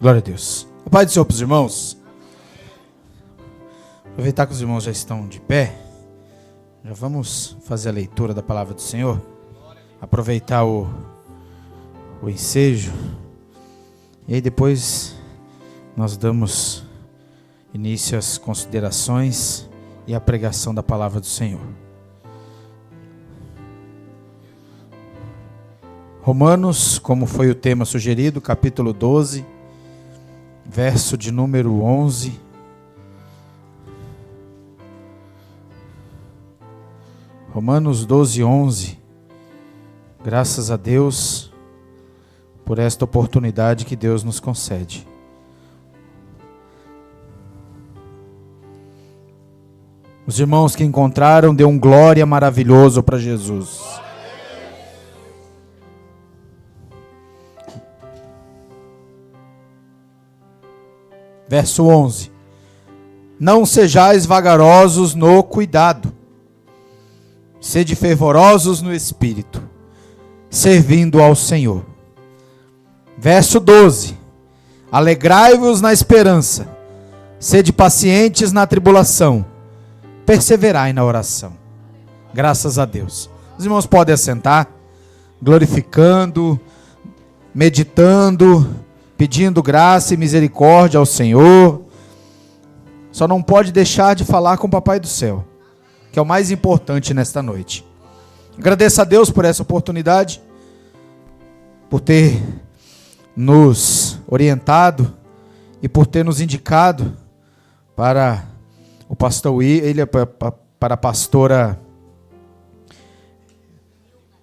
Glória a Deus. O Pai do Senhor para os irmãos. Aproveitar que os irmãos já estão de pé, já vamos fazer a leitura da palavra do Senhor. Aproveitar o ensejo. E aí depois nós damos início às considerações e à pregação da palavra do Senhor. Romanos, como foi o tema sugerido, capítulo 12, verso de número 11. Romanos 12, 11. Graças a Deus por esta oportunidade que Deus nos concede. Os irmãos que encontraram, dê um glória maravilhoso para Jesus. Verso 11. Não sejais vagarosos no cuidado, sede fervorosos no espírito, servindo ao Senhor. Verso 12. Alegrai-vos na esperança, sede pacientes na tribulação, perseverai na oração. Graças a Deus. Os irmãos podem assentar, glorificando, meditando, pedindo graça e misericórdia ao Senhor. Só não pode deixar de falar com o Papai do Céu, que é o mais importante nesta noite. Agradeço a Deus por essa oportunidade, por ter nos orientado e por ter nos indicado para o pastor William, para a pastora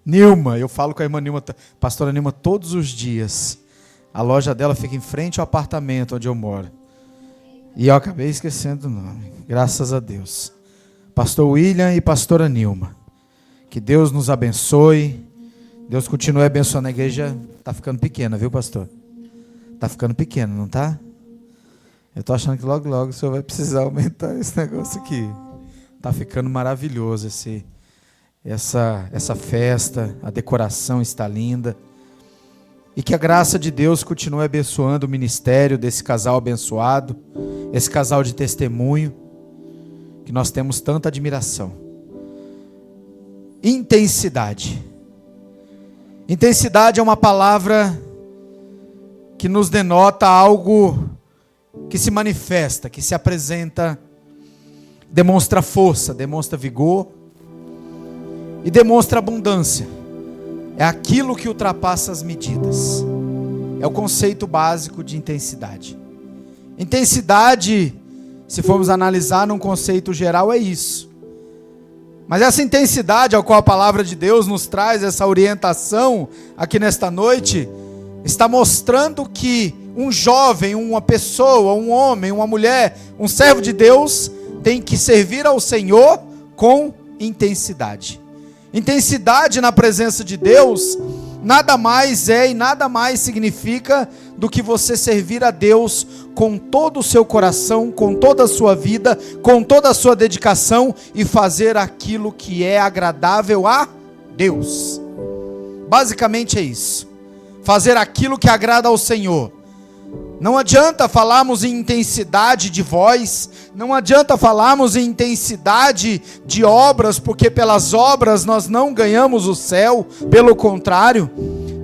Nilma. Eu falo com a irmã Nilma, pastora Nilma, todos os dias. A loja dela fica em frente ao apartamento onde eu moro. E eu acabei esquecendo o nome. Graças a Deus. Pastor William e pastora Nilma. Que Deus nos abençoe. Deus continue abençoando. A igreja está ficando pequena, viu, pastor? Está ficando pequena, não está? Eu estou achando que logo, logo o senhor vai precisar aumentar esse negócio aqui. Está ficando maravilhoso essa festa. A decoração está linda. E que a graça de Deus continue abençoando o ministério desse casal abençoado, esse casal de testemunho, que nós temos tanta admiração. Intensidade. Intensidade é uma palavra que nos denota algo que se manifesta, que se apresenta, demonstra força, demonstra vigor e demonstra abundância. É aquilo que ultrapassa as medidas. É o conceito básico de intensidade. Intensidade, se formos analisar num conceito geral, é isso. Mas essa intensidade ao qual a palavra de Deus nos traz, essa orientação aqui nesta noite, está mostrando que um jovem, uma pessoa, um homem, uma mulher, um servo de Deus, tem que servir ao Senhor com intensidade. Intensidade na presença de Deus nada mais é e nada mais significa do que você servir a Deus com todo o seu coração, com toda a sua vida, com toda a sua dedicação e fazer aquilo que é agradável a Deus. Basicamente é isso. Fazer aquilo que agrada ao Senhor. Não adianta falarmos em intensidade de voz, não adianta falarmos em intensidade de obras, porque pelas obras nós não ganhamos o céu, pelo contrário.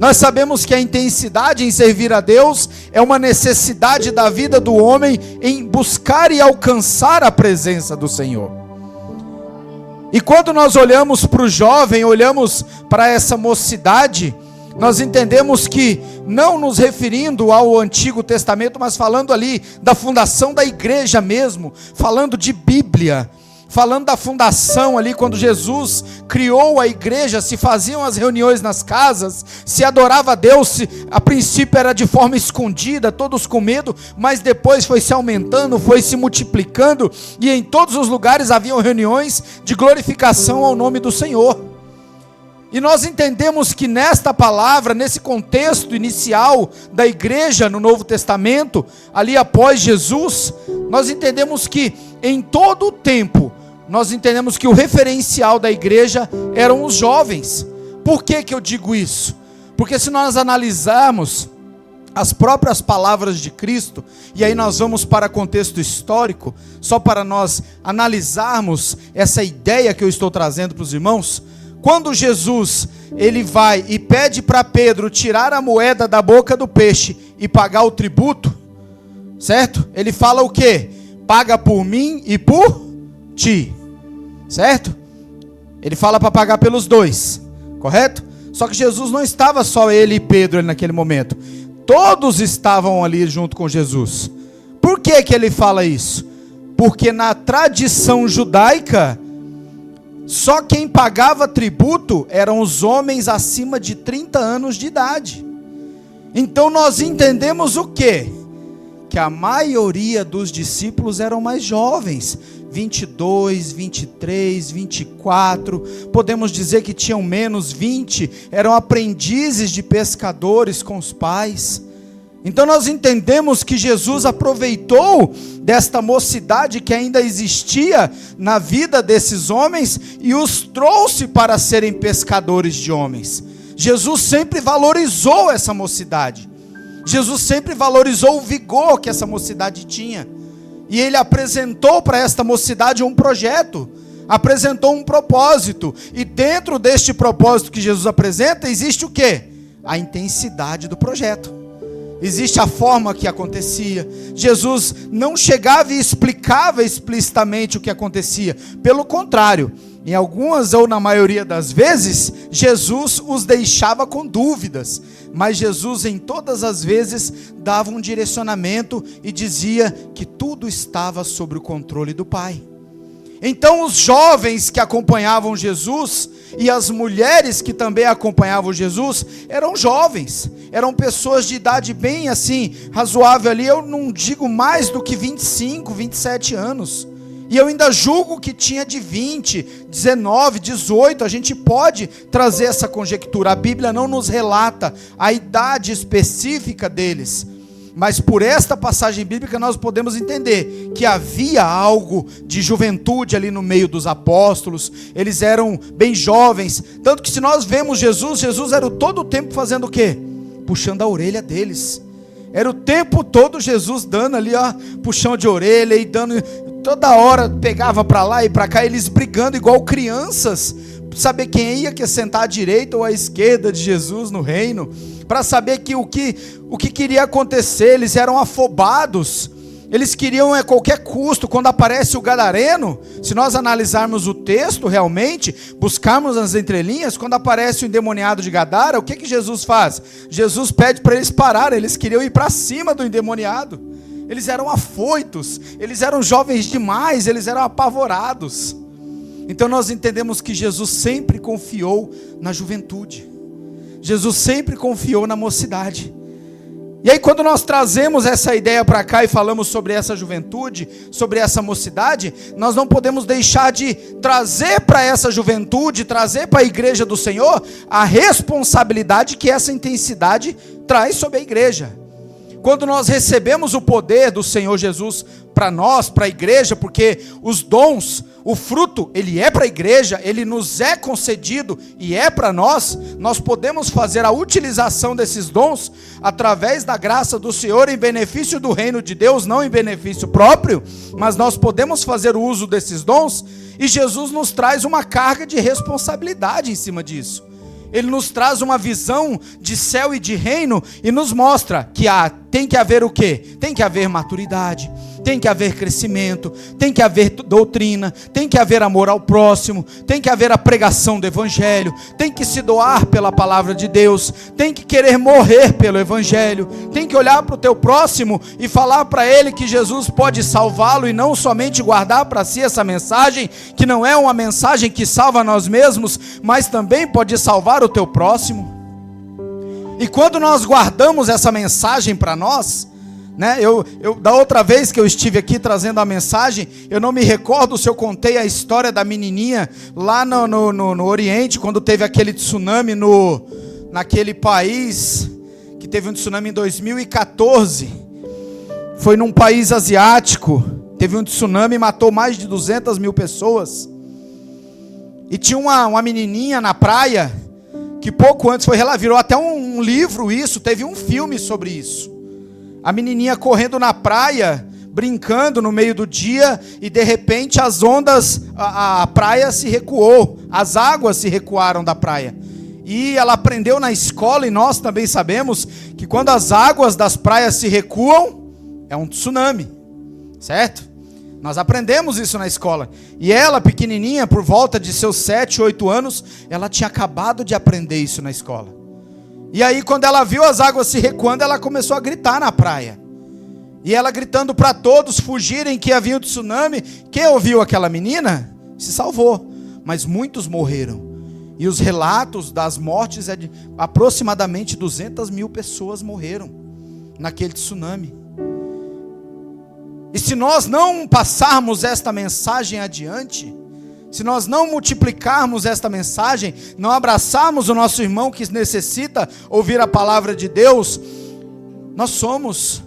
Nós sabemos que a intensidade em servir a Deus é uma necessidade da vida do homem em buscar e alcançar a presença do Senhor. E quando nós olhamos para o jovem, olhamos para essa mocidade, nós entendemos que, não nos referindo ao Antigo Testamento, mas falando ali da fundação da igreja mesmo, falando de Bíblia, falando da fundação ali, quando Jesus criou a igreja, se faziam as reuniões nas casas, se adorava a Deus, a princípio era de forma escondida, todos com medo, mas depois foi se aumentando, foi se multiplicando, e em todos os lugares haviam reuniões de glorificação ao nome do Senhor. E nós entendemos que nesta palavra, nesse contexto inicial da igreja no Novo Testamento, ali após Jesus, nós entendemos que em todo o tempo, nós entendemos que o referencial da igreja eram os jovens. Por que eu digo isso? Porque se nós analisarmos as próprias palavras de Cristo, e aí nós vamos para contexto histórico, só para nós analisarmos essa ideia que eu estou trazendo para os irmãos. Quando Jesus, ele vai e pede para Pedro tirar a moeda da boca do peixe e pagar o tributo, certo? Ele fala o quê? Paga por mim e por ti, certo? Ele fala para pagar pelos dois, correto? Só que Jesus não estava só ele e Pedro ali naquele momento. Todos estavam ali junto com Jesus. Por que que ele fala isso? Porque na tradição judaica, só quem pagava tributo eram os homens acima de 30 anos de idade. Então nós entendemos o quê? Que a maioria dos discípulos eram mais jovens, 22, 23, 24, podemos dizer que tinham menos 20, eram aprendizes de pescadores com os pais. Então nós entendemos que Jesus aproveitou desta mocidade que ainda existia na vida desses homens e os trouxe para serem pescadores de homens. Jesus sempre valorizou essa mocidade. Jesus sempre valorizou o vigor que essa mocidade tinha. E ele apresentou para esta mocidade um projeto, apresentou um propósito. E dentro deste propósito que Jesus apresenta, existe o quê? A intensidade do projeto. Existe a forma que acontecia. Jesus não chegava e explicava explicitamente o que acontecia. Pelo contrário, em algumas ou na maioria das vezes, Jesus os deixava com dúvidas. Mas Jesus em todas as vezes dava um direcionamento e dizia que tudo estava sob o controle do Pai. Então os jovens que acompanhavam Jesus e as mulheres que também acompanhavam Jesus eram jovens, eram pessoas de idade bem assim, razoável ali, eu não digo mais do que 25, 27 anos. E eu ainda julgo que tinha de 20, 19, 18, a gente pode trazer essa conjectura. A Bíblia não nos relata a idade específica deles. Mas por esta passagem bíblica nós podemos entender que havia algo de juventude ali no meio dos apóstolos. Eles eram bem jovens. Tanto que se nós vemos Jesus era todo o tempo fazendo o quê? Puxando a orelha deles. Era o tempo todo Jesus dando ali, ó, puxão de orelha e dando... Toda hora pegava para lá e para cá, eles brigando igual crianças, saber quem ia sentar à direita ou à esquerda de Jesus no reino, para saber que o que queria acontecer. Eles eram afobados, eles queriam a qualquer custo. Quando aparece o gadareno, se nós analisarmos o texto realmente, buscarmos as entrelinhas, quando aparece o endemoniado de Gadara, o que Jesus faz? Jesus pede para eles pararem, eles queriam ir para cima do endemoniado. Eles eram afoitos, eles eram jovens demais, eles eram apavorados. Então nós entendemos que Jesus sempre confiou na juventude. Jesus sempre confiou na mocidade. E aí quando nós trazemos essa ideia para cá e falamos sobre essa juventude, sobre essa mocidade, nós não podemos deixar de trazer para essa juventude, trazer para a igreja do Senhor, a responsabilidade que essa intensidade traz sobre a igreja. Quando nós recebemos o poder do Senhor Jesus para nós, para a igreja, porque os dons, o fruto, ele é para a igreja, ele nos é concedido e é para nós, nós podemos fazer a utilização desses dons através da graça do Senhor em benefício do reino de Deus, não em benefício próprio, mas nós podemos fazer o uso desses dons e Jesus nos traz uma carga de responsabilidade em cima disso. Ele nos traz uma visão de céu e de reino e nos mostra que tem que haver o quê? Tem que haver maturidade, tem que haver crescimento, tem que haver doutrina, tem que haver amor ao próximo, tem que haver a pregação do evangelho, tem que se doar pela palavra de Deus, tem que querer morrer pelo evangelho, tem que olhar para o teu próximo e falar para ele que Jesus pode salvá-lo e não somente guardar para si essa mensagem, que não é uma mensagem que salva nós mesmos, mas também pode salvar o teu próximo. E quando nós guardamos essa mensagem para nós, né, eu da outra vez que eu estive aqui trazendo a mensagem, eu não me recordo se eu contei a história da menininha lá no Oriente, quando teve aquele tsunami naquele país, que teve um tsunami em 2014, foi num país asiático, teve um tsunami e matou mais de 200 mil pessoas, e tinha uma menininha na praia, que pouco antes virou até um livro isso, teve um filme sobre isso. A menininha correndo na praia, brincando no meio do dia, e de repente as ondas, a praia se recuou, as águas se recuaram da praia. E ela aprendeu na escola, e nós também sabemos, que quando as águas das praias se recuam, é um tsunami, certo? Nós aprendemos isso na escola. E ela, pequenininha, por volta de seus 7, 8 anos, ela tinha acabado de aprender isso na escola. E aí, quando ela viu as águas se recuando, ela começou a gritar na praia. E ela gritando para todos fugirem, que havia um tsunami. Quem ouviu aquela menina se salvou, mas muitos morreram. E os relatos das mortes é de aproximadamente 200 mil pessoas morreram naquele tsunami. E se nós não passarmos esta mensagem adiante, se nós não multiplicarmos esta mensagem, não abraçarmos o nosso irmão que necessita ouvir a palavra de Deus, nós somos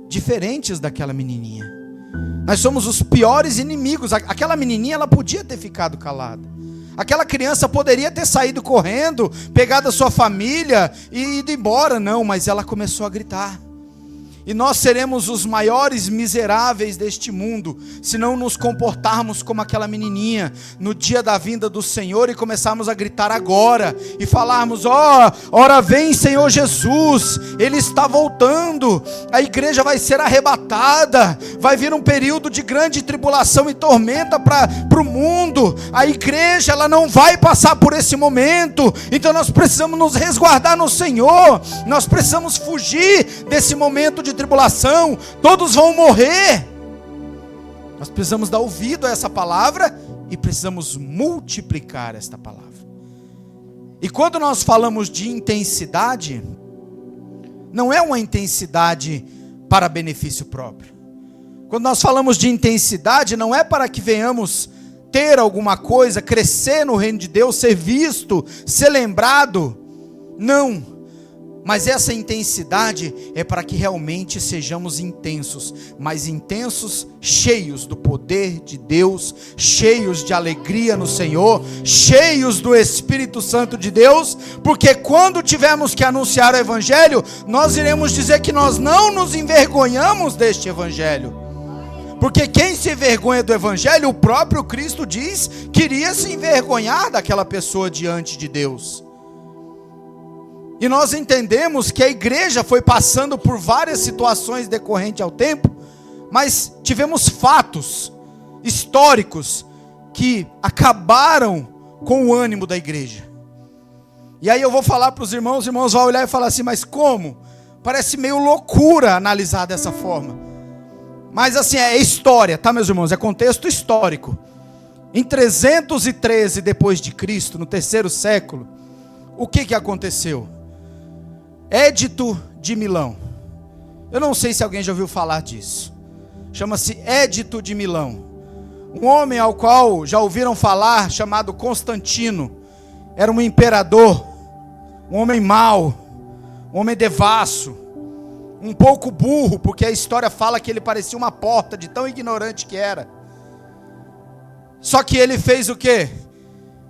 diferentes daquela menininha. Nós somos os piores inimigos. Aquela menininha, ela podia ter ficado calada. Aquela criança poderia ter saído correndo, pegado a sua família e ido embora. Não, mas ela começou a gritar. E nós seremos os maiores miseráveis deste mundo se não nos comportarmos como aquela menininha no dia da vinda do Senhor e começarmos a gritar agora e falarmos: ora vem Senhor Jesus, Ele está voltando, a igreja vai ser arrebatada, vai vir um período de grande tribulação e tormenta para o mundo, a igreja ela não vai passar por esse momento, então nós precisamos nos resguardar no Senhor, nós precisamos fugir desse momento de tribulação, todos vão morrer. Nós precisamos dar ouvido a essa palavra e precisamos multiplicar esta palavra. E quando nós falamos de intensidade, não é uma intensidade para benefício próprio. Quando nós falamos de intensidade, não é para que venhamos ter alguma coisa, crescer no reino de Deus, ser visto, ser lembrado. Não. Mas essa intensidade é para que realmente sejamos intensos, mas intensos, cheios do poder de Deus, cheios de alegria no Senhor, cheios do Espírito Santo de Deus, porque quando tivermos que anunciar o Evangelho, nós iremos dizer que nós não nos envergonhamos deste Evangelho. Porque quem se envergonha do Evangelho, o próprio Cristo diz que iria se envergonhar daquela pessoa diante de Deus. E nós entendemos que a igreja foi passando por várias situações decorrentes ao tempo, mas tivemos fatos históricos que acabaram com o ânimo da igreja. E aí eu vou falar para os irmãos vão olhar e falar assim: mas como? Parece meio loucura analisar dessa forma. Mas assim, é história, tá, meus irmãos? É contexto histórico. Em 313 depois de Cristo, no 3º século, o que aconteceu? Édito de Milão. Eu não sei se alguém já ouviu falar disso. Chama-se Édito de Milão. Um homem ao qual já ouviram falar, chamado Constantino. Era um imperador, um homem mau, um homem devasso, um pouco burro, porque a história fala que ele parecia uma porta, de tão ignorante que era. Só que ele fez o quê?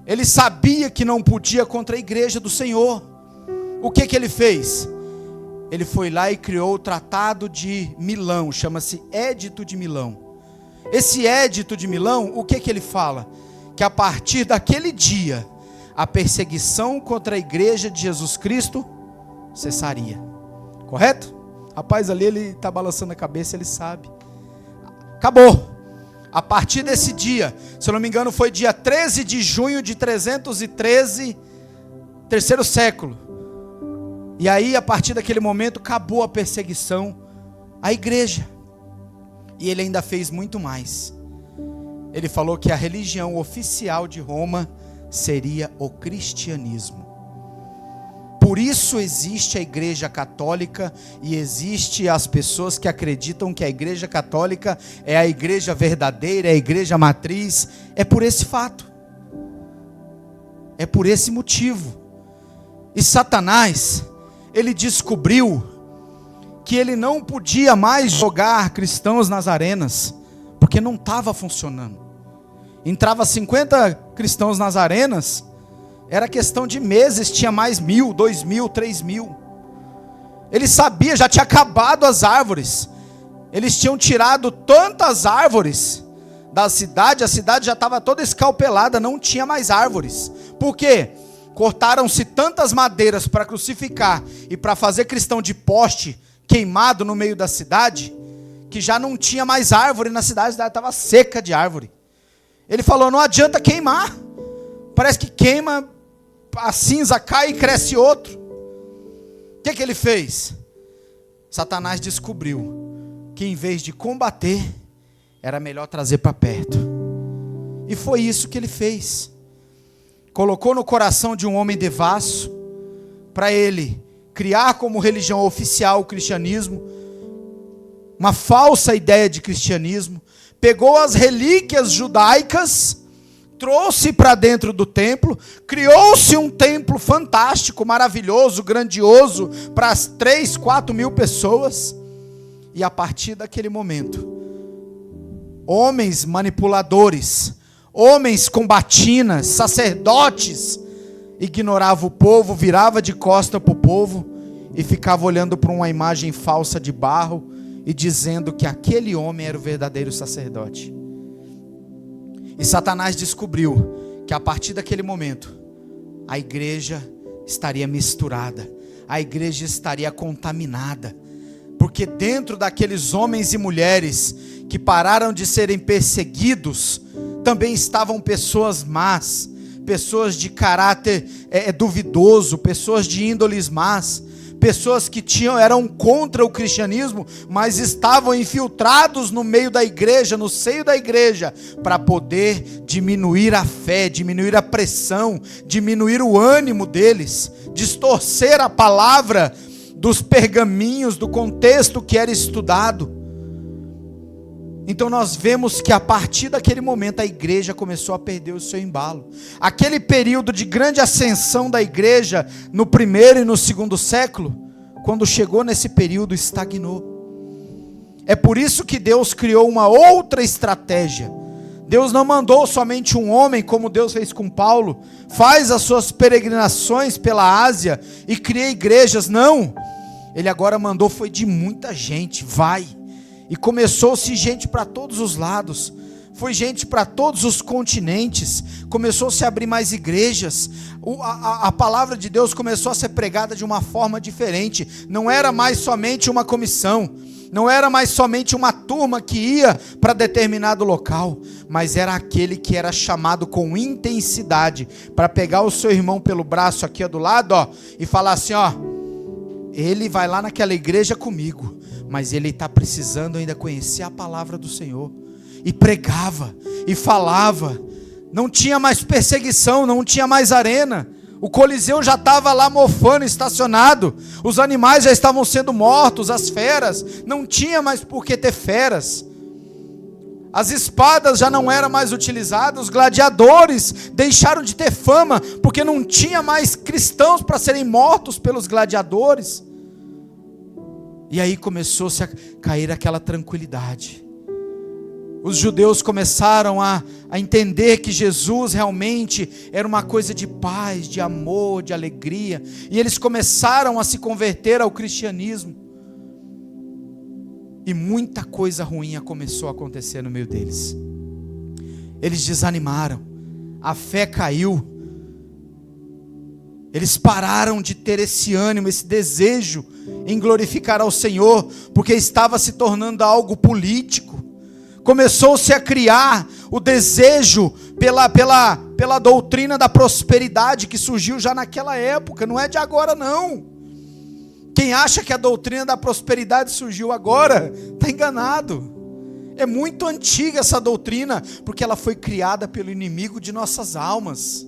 Ele sabia que não podia contra a igreja do Senhor. O que ele fez? Ele foi lá e criou o Tratado de Milão, chama-se Édito de Milão. Esse Édito de Milão, o que ele fala? Que a partir daquele dia, a perseguição contra a igreja de Jesus Cristo cessaria. Correto? Rapaz, ali ele está balançando a cabeça, ele sabe. Acabou. A partir desse dia, se eu não me engano, foi dia 13 de junho de 313, 3º século. E aí, a partir daquele momento, acabou a perseguição à igreja. E ele ainda fez muito mais. Ele falou que a religião oficial de Roma seria o cristianismo. Por isso existe a igreja católica e existe as pessoas que acreditam que a igreja católica é a igreja verdadeira, é a igreja matriz. É por esse fato. É por esse motivo. E Satanás, ele descobriu que ele não podia mais jogar cristãos nas arenas, porque não estava funcionando. Entrava 50 cristãos nas arenas, Era questão de meses, tinha mais 1.000, 2.000, 3.000. Ele sabia, já tinha acabado as árvores. Eles tinham tirado tantas árvores da cidade, a cidade já estava toda escalpelada, não tinha mais árvores. Por quê? Cortaram-se tantas madeiras para crucificar e para fazer cristão de poste queimado no meio da cidade, que já não tinha mais árvore na cidade, a cidade estava seca de árvore. Ele falou, não adianta queimar, parece que queima, a cinza cai e cresce outro. O que ele fez? Satanás descobriu que em vez de combater, era melhor trazer para perto. E foi isso que ele fez. Colocou no coração de um homem devasso, para ele criar como religião oficial o cristianismo, uma falsa ideia de cristianismo, pegou as relíquias judaicas, trouxe para dentro do templo, criou-se um templo fantástico, maravilhoso, grandioso, para as 3, 4 mil pessoas, e a partir daquele momento, homens manipuladores, homens com batinas, sacerdotes, ignoravam o povo, virava de costa para o povo, e ficava olhando para uma imagem falsa de barro, e dizendo que aquele homem era o verdadeiro sacerdote. E Satanás descobriu que a partir daquele momento, a igreja estaria misturada, a igreja estaria contaminada, porque dentro daqueles homens e mulheres que pararam de serem perseguidos, também estavam pessoas más, pessoas de caráter duvidoso, pessoas de índoles más, pessoas que eram contra o cristianismo, mas estavam infiltrados no meio da igreja, no seio da igreja, para poder diminuir a fé, diminuir a pressão, diminuir o ânimo deles, distorcer a palavra dos pergaminhos, do contexto que era estudado. Então nós vemos que a partir daquele momento a igreja começou a perder o seu embalo. Aquele período de grande ascensão da igreja no primeiro e no segundo século, quando chegou nesse período, estagnou. É por isso que Deus criou uma outra estratégia. Deus não mandou somente um homem, como Deus fez com Paulo, faz as suas peregrinações pela Ásia e cria igrejas. Não, Ele agora mandou foi de muita gente, vai. E começou-se gente para todos os lados, foi gente para todos os continentes, começou a se abrir mais igrejas, a palavra de Deus começou a ser pregada de uma forma diferente, não era mais somente uma comissão, não era mais somente uma turma que ia para determinado local, mas era aquele que era chamado com intensidade, para pegar o seu irmão pelo braço aqui do lado, e falar assim, ele vai lá naquela igreja comigo, mas ele está precisando ainda conhecer a palavra do Senhor. E pregava, e falava. Não tinha mais perseguição, não tinha mais arena. O Coliseu já estava lá mofando, estacionado. Os animais já estavam sendo mortos, as feras. Não tinha mais por que ter feras. As espadas já não eram mais utilizadas. Os gladiadores deixaram de ter fama, porque não tinha mais cristãos para serem mortos pelos gladiadores. E aí começou-se a cair aquela tranquilidade. Os judeus começaram a entender que Jesus realmente era uma coisa de paz, de amor, de alegria. E eles começaram a se converter ao cristianismo. E muita coisa ruim começou a acontecer no meio deles. Eles desanimaram, a fé caiu. Eles pararam de ter esse ânimo, esse desejo em glorificar ao Senhor, porque estava se tornando algo político. Começou-se a criar o desejo pela doutrina da prosperidade que surgiu já naquela época, não é de agora não. Quem acha que a doutrina da prosperidade surgiu agora, está enganado. É muito antiga essa doutrina, porque ela foi criada pelo inimigo de nossas almas.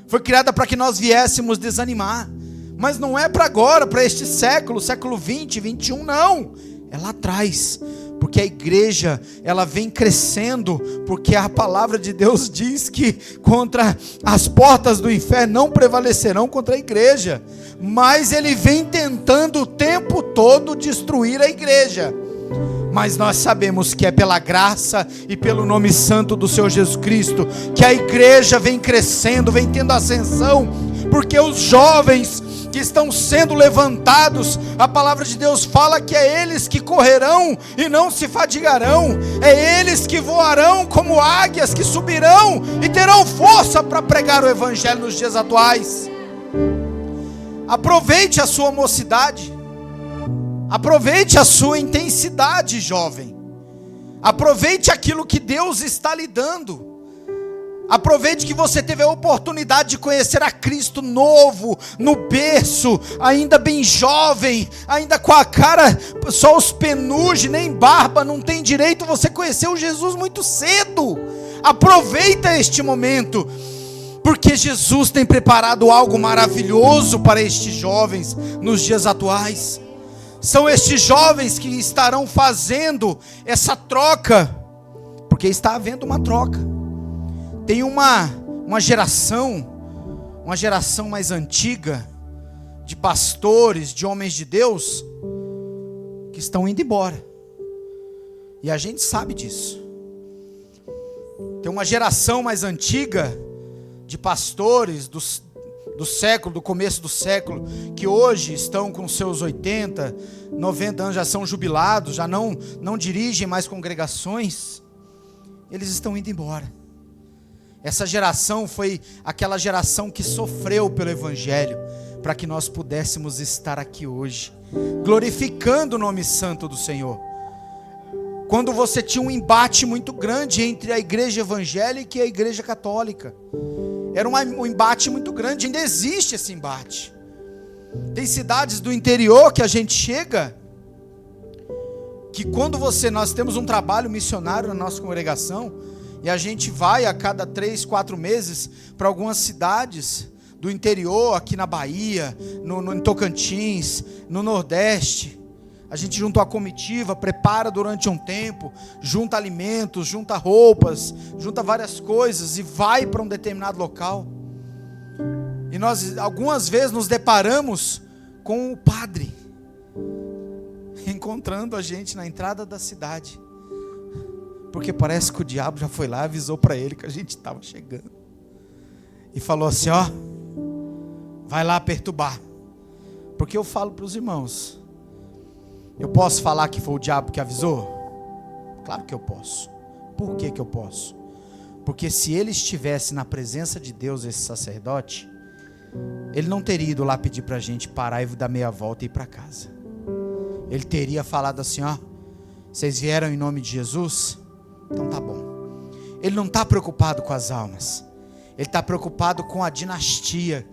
Foi criada para que nós viéssemos desanimar. Mas não é para agora, para este século 20, 21, não. É lá atrás. Porque a igreja, ela vem crescendo, porque a palavra de Deus diz que contra as portas do inferno não prevalecerão contra a igreja. Mas ele vem tentando o tempo todo destruir a igreja. Mas nós sabemos que é pela graça e pelo nome santo do Senhor Jesus Cristo que a igreja vem crescendo, vem tendo ascensão, porque os jovens que estão sendo levantados, a palavra de Deus fala que é eles que correrão e não se fadigarão, é eles que voarão como águias, que subirão e terão força para pregar o evangelho nos dias atuais. Aproveite a sua mocidade, aproveite a sua intensidade, jovem. Aproveite aquilo que Deus está lhe dando. Aproveite que você teve a oportunidade de conhecer a Cristo novo, no berço, ainda bem jovem, ainda com a cara, só os penugem, nem barba, não tem direito. Você conheceu Jesus muito cedo. Aproveita este momento, porque Jesus tem preparado algo maravilhoso para estes jovens nos dias atuais. São estes jovens que estarão fazendo essa troca, porque está havendo uma troca. Tem uma geração mais antiga, de pastores, de homens de Deus, que estão indo embora, e a gente sabe disso. Tem uma geração mais antiga, de pastores do século, do começo do século, que hoje estão com seus 80, 90 anos, já são jubilados, já não dirigem mais congregações. Eles estão indo embora. Essa geração foi aquela geração que sofreu pelo evangelho, para que nós pudéssemos estar aqui hoje, glorificando o nome santo do Senhor. Quando você tinha um embate muito grande entre a igreja evangélica e a igreja católica, era um embate muito grande, ainda existe esse embate. Tem cidades do interior que a gente chega, que nós temos um trabalho missionário na nossa congregação, e a gente vai a cada 3, 4 meses para algumas cidades do interior, aqui na Bahia, em Tocantins, no Nordeste. A gente junta uma comitiva, prepara durante um tempo, junta alimentos, junta roupas, junta várias coisas e vai para um determinado local. E nós algumas vezes nos deparamos com o padre encontrando a gente na entrada da cidade, porque parece que o diabo já foi lá e avisou para ele que a gente estava chegando, e falou assim: ó, vai lá perturbar. Porque eu falo para os irmãos, eu posso falar que foi o diabo que avisou? Claro que eu posso. Por que eu posso? Porque se ele estivesse na presença de Deus, esse sacerdote, ele não teria ido lá pedir para a gente parar e dar meia volta e ir para casa. Ele teria falado assim: ó, vocês vieram em nome de Jesus? Então tá bom. Ele não está preocupado com as almas, ele está preocupado com a dinastia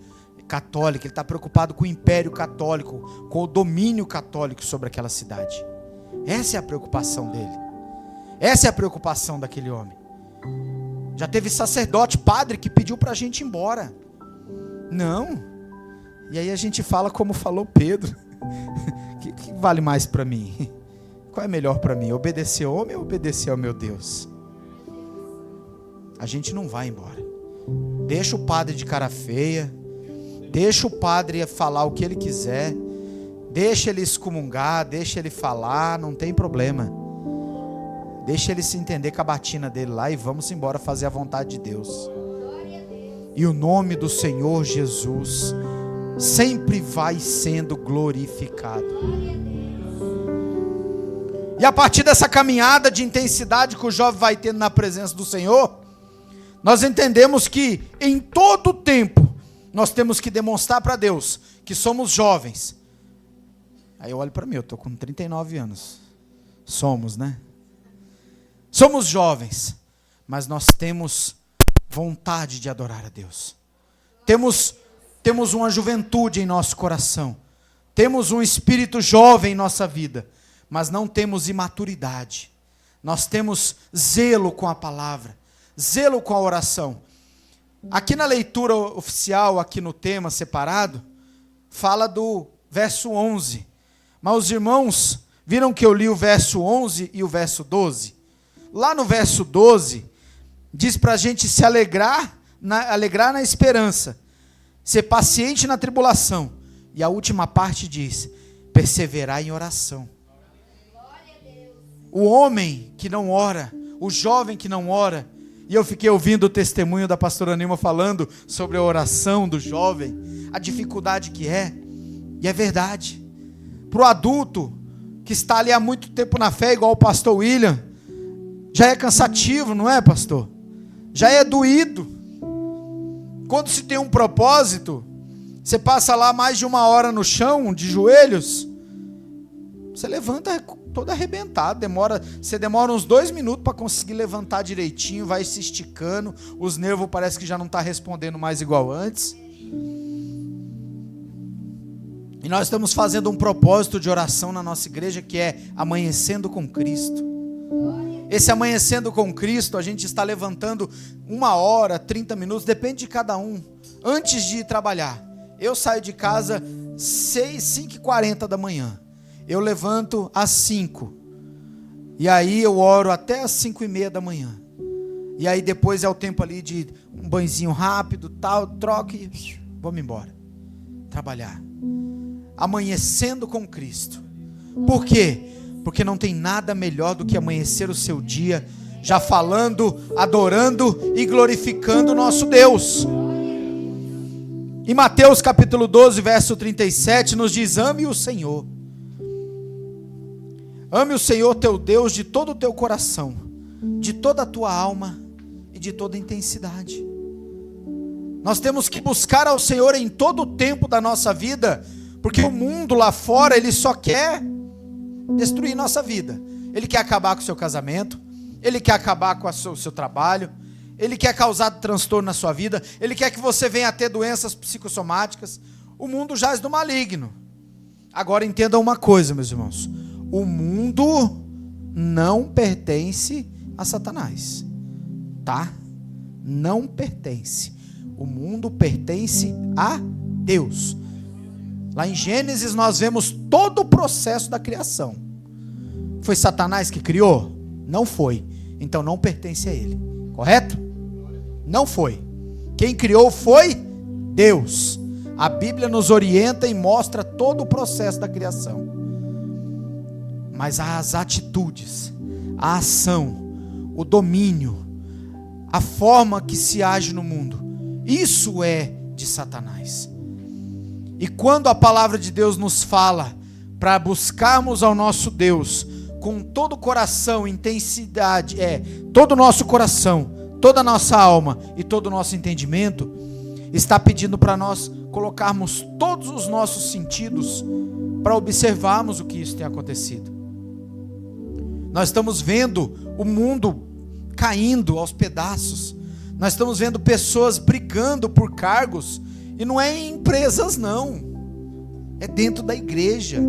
católica, ele está preocupado com o império católico, com o domínio católico sobre aquela cidade. Essa é a preocupação dele, essa é a preocupação daquele homem. Já teve sacerdote, padre, que pediu para a gente ir embora. Não. E aí a gente fala como falou Pedro: que vale mais para mim? Qual é melhor para mim? Obedecer ao homem ou obedecer ao meu Deus? A gente não vai embora. Deixa o padre de cara feia, deixa o padre falar o que ele quiser, deixa ele excomungar, deixa ele falar, não tem problema. Deixa ele se entender com a batina dele lá e vamos embora fazer a vontade de Deus. E o nome do Senhor Jesus sempre vai sendo glorificado. E a partir dessa caminhada de intensidade que o jovem vai tendo na presença do Senhor, nós entendemos que em todo tempo nós temos que demonstrar para Deus que somos jovens. Aí eu olho para mim, eu estou com 39 anos. Somos, né? Somos jovens, mas nós temos vontade de adorar a Deus. Temos uma juventude em nosso coração. Temos um espírito jovem em nossa vida, mas não temos imaturidade. Nós temos zelo com a palavra, zelo com a oração. Aqui na leitura oficial, aqui no tema separado, fala do verso 11. Mas os irmãos viram que eu li o verso 11 e o verso 12? Lá no verso 12, diz para a gente se alegrar na esperança, ser paciente na tribulação. E a última parte diz: perseverar em oração. o homem que não ora, o jovem que não ora. E eu fiquei ouvindo o testemunho da pastora Nilma falando sobre a oração do jovem, a dificuldade que é, e é verdade. Para o adulto que está ali há muito tempo na fé, igual o pastor William, já é cansativo, não é, pastor? Já é doído. Quando se tem um propósito, você passa lá mais de 1 hora no chão, de joelhos, você levanta todo arrebentado, você demora uns 2 minutos para conseguir levantar direitinho, vai se esticando, os nervos parece que já não está respondendo mais igual antes. E nós estamos fazendo um propósito de oração na nossa igreja, que é amanhecendo com Cristo. Esse amanhecendo com Cristo, a gente está levantando 1 hora, 30 minutos, depende de cada um, antes de ir trabalhar. Eu saio de casa 5h40 da manhã. Eu levanto às 5. E aí eu oro até às 5h30 da manhã. E aí depois é o tempo ali de um banhozinho rápido, tal, troca e vamos embora. Trabalhar. Amanhecendo com Cristo. Por quê? Porque não tem nada melhor do que amanhecer o seu dia já falando, adorando e glorificando o nosso Deus. Em Mateus capítulo 12, verso 37, nos diz: ame o Senhor. Ame o Senhor teu Deus de todo o teu coração, de toda a tua alma e de toda a intensidade. Nós temos que buscar ao Senhor em todo o tempo da nossa vida, porque o mundo lá fora, ele só quer destruir nossa vida. Ele quer acabar com o seu casamento, ele quer acabar com o seu trabalho, ele quer causar transtorno na sua vida, ele quer que você venha a ter doenças psicossomáticas. O mundo jaz do maligno. Agora entendam uma coisa, meus irmãos: o mundo não pertence a Satanás, tá? Não pertence. O mundo pertence a Deus. Lá em Gênesis nós vemos todo o processo da criação. Foi Satanás que criou? Não foi. Então não pertence a ele. Correto? Não foi. Quem criou foi Deus. A Bíblia nos orienta e mostra todo o processo da criação. Mas as atitudes, a ação, o domínio, a forma que se age no mundo, isso é de Satanás. E quando a palavra de Deus nos fala para buscarmos ao nosso Deus com todo o coração, intensidade, todo o nosso coração, toda a nossa alma e todo o nosso entendimento, está pedindo para nós colocarmos todos os nossos sentidos para observarmos o que isso tem acontecido. Nós estamos vendo o mundo caindo aos pedaços. Nós estamos vendo pessoas brigando por cargos. E não é em empresas não. É dentro da igreja.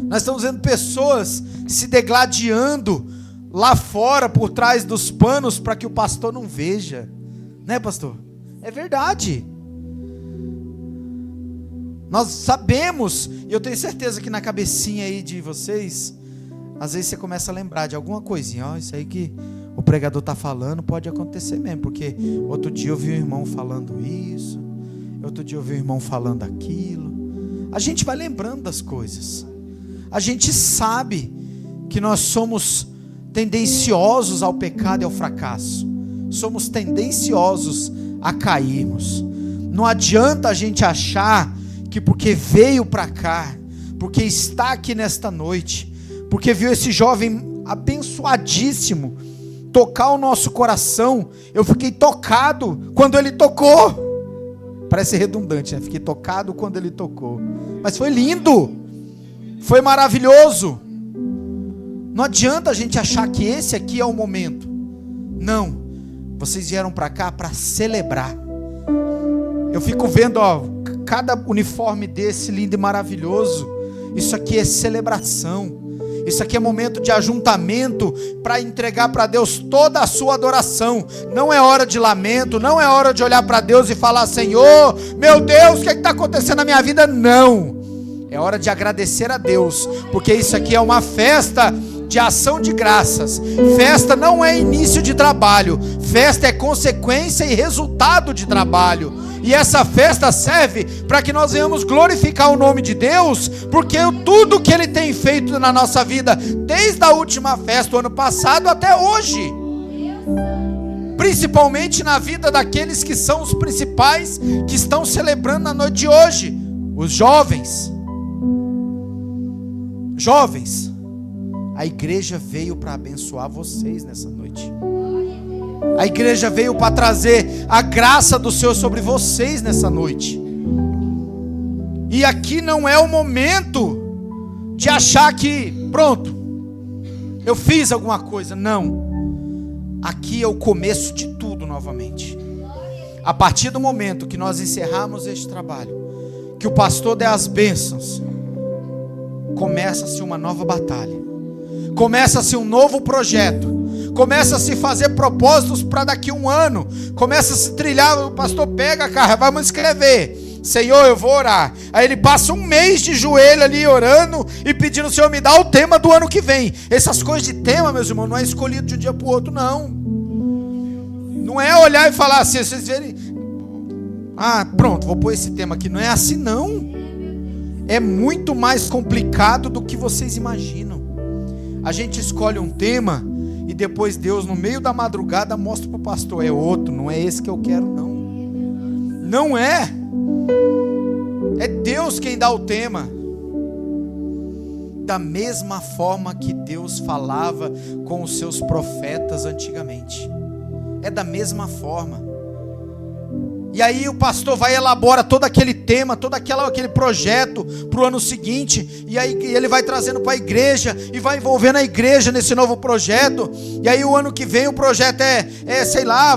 Nós estamos vendo pessoas se degladiando lá fora, por trás dos panos, para que o pastor não veja. Né, pastor? É verdade. Nós sabemos, e eu tenho certeza que na cabecinha aí de vocês, às vezes você começa a lembrar de alguma coisinha. Isso aí que o pregador está falando pode acontecer mesmo, porque outro dia eu vi um irmão falando isso, outro dia eu vi um irmão falando aquilo. A gente vai lembrando das coisas. A gente sabe que nós somos tendenciosos ao pecado e ao fracasso. Somos tendenciosos a cairmos. Não adianta a gente achar que porque veio para cá, porque está aqui nesta noite, porque viu esse jovem abençoadíssimo tocar o nosso coração. Eu fiquei tocado quando ele tocou. Parece redundante, né? Fiquei tocado quando ele tocou. Mas foi lindo. Foi maravilhoso. Não adianta a gente achar que esse aqui é o momento. Não. Vocês vieram para cá para celebrar. Eu fico vendo, cada uniforme desse lindo e maravilhoso. Isso aqui é celebração. Isso aqui é momento de ajuntamento para entregar para Deus toda a sua adoração. Não é hora de lamento, não é hora de olhar para Deus e falar: Senhor, meu Deus, o que está acontecendo na minha vida? Não. É hora de agradecer a Deus, porque isso aqui é uma festa de ação de graças. Festa não é início de trabalho, festa é consequência e resultado de trabalho. E essa festa serve para que nós venhamos glorificar o nome de Deus, porque tudo que Ele tem feito na nossa vida, desde a última festa do ano passado até hoje, principalmente na vida daqueles que são os principais, que estão celebrando na noite de hoje, os jovens. Jovens, a igreja veio para abençoar vocês nessa noite. A igreja veio para trazer a graça do Senhor sobre vocês nessa noite. E aqui não é o momento de achar que, pronto, eu fiz alguma coisa. Não. Aqui é o começo de tudo novamente. A partir do momento que nós encerrarmos este trabalho, que o pastor der as bênçãos, começa-se uma nova batalha. Começa-se um novo projeto. Começa a se fazer propósitos para daqui a um ano. Começa a se trilhar. O pastor pega a cara, vamos escrever: Senhor, eu vou orar. Aí ele passa um mês de joelho ali orando e pedindo: Senhor, me dá o tema do ano que vem. Essas coisas de tema, meus irmãos, não é escolhido de um dia para o outro, não. Não é olhar e falar assim, vocês verem, pronto, vou pôr esse tema aqui. Não é assim, não. É muito mais complicado do que vocês imaginam. A gente escolhe um tema e depois Deus, no meio da madrugada, mostra para o pastor: é outro, não é esse que eu quero, não. Não é. É Deus quem dá o tema. Da mesma forma que Deus falava com os seus profetas antigamente. É da mesma forma. E aí o pastor vai elaborar todo aquele tema, todo aquele projeto para o ano seguinte. E aí ele vai trazendo para a igreja e vai envolvendo a igreja nesse novo projeto. E aí o ano que vem o projeto sei lá,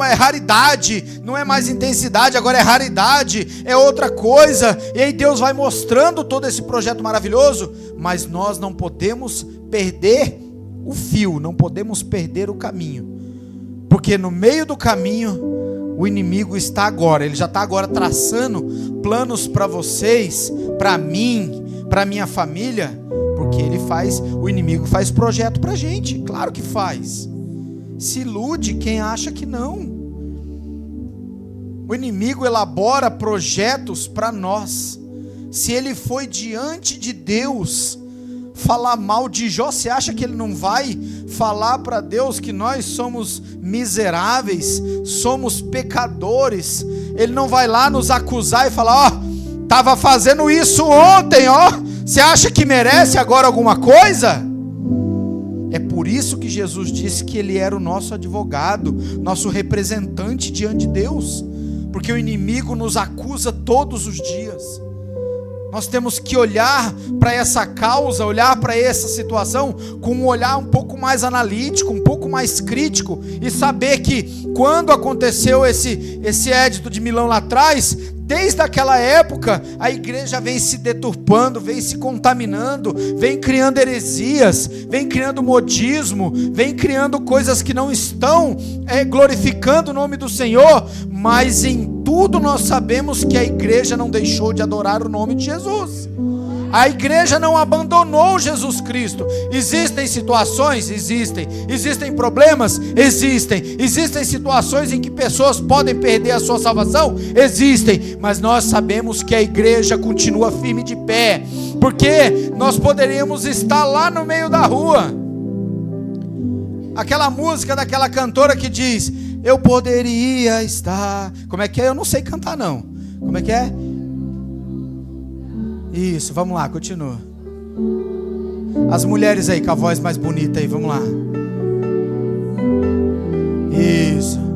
é raridade. Não é mais intensidade, agora é raridade, é outra coisa. E aí Deus vai mostrando todo esse projeto maravilhoso. Mas nós não podemos perder o fio, não podemos perder o caminho. Porque no meio do caminho o inimigo está agora, ele já está agora traçando planos para vocês, para mim, para minha família, porque o inimigo faz projeto para a gente, claro que faz. Se ilude quem acha que não. O inimigo elabora projetos para nós. Se ele foi diante de Deus falar mal de Jó, você acha que ele não vai falar para Deus que nós somos miseráveis, somos pecadores? Ele não vai lá nos acusar e falar: estava fazendo isso ontem, você acha que merece agora alguma coisa? É por isso que Jesus disse que ele era o nosso advogado, nosso representante diante de Deus, porque o inimigo nos acusa todos os dias. Nós temos que olhar para essa causa, olhar para essa situação com um olhar um pouco mais analítico, um pouco mais crítico, e saber que quando aconteceu esse edito de Milão lá atrás, desde aquela época a igreja vem se deturpando, vem se contaminando, vem criando heresias, vem criando modismo, vem criando coisas que não estão glorificando o nome do Senhor. Mas em tudo nós sabemos que a igreja não deixou de adorar o nome de Jesus. A igreja não abandonou Jesus Cristo. Existem situações? Existem. Existem problemas? Existem. Existem situações em que pessoas podem perder a sua salvação? Existem. Mas nós sabemos que a igreja continua firme de pé, porque nós poderíamos estar lá no meio da rua. Aquela música daquela cantora que diz: eu poderia estar... Como é que é? Eu não sei cantar, não. Como é que é? Isso, vamos lá, continua. As mulheres aí com a voz mais bonita aí, vamos lá. Isso.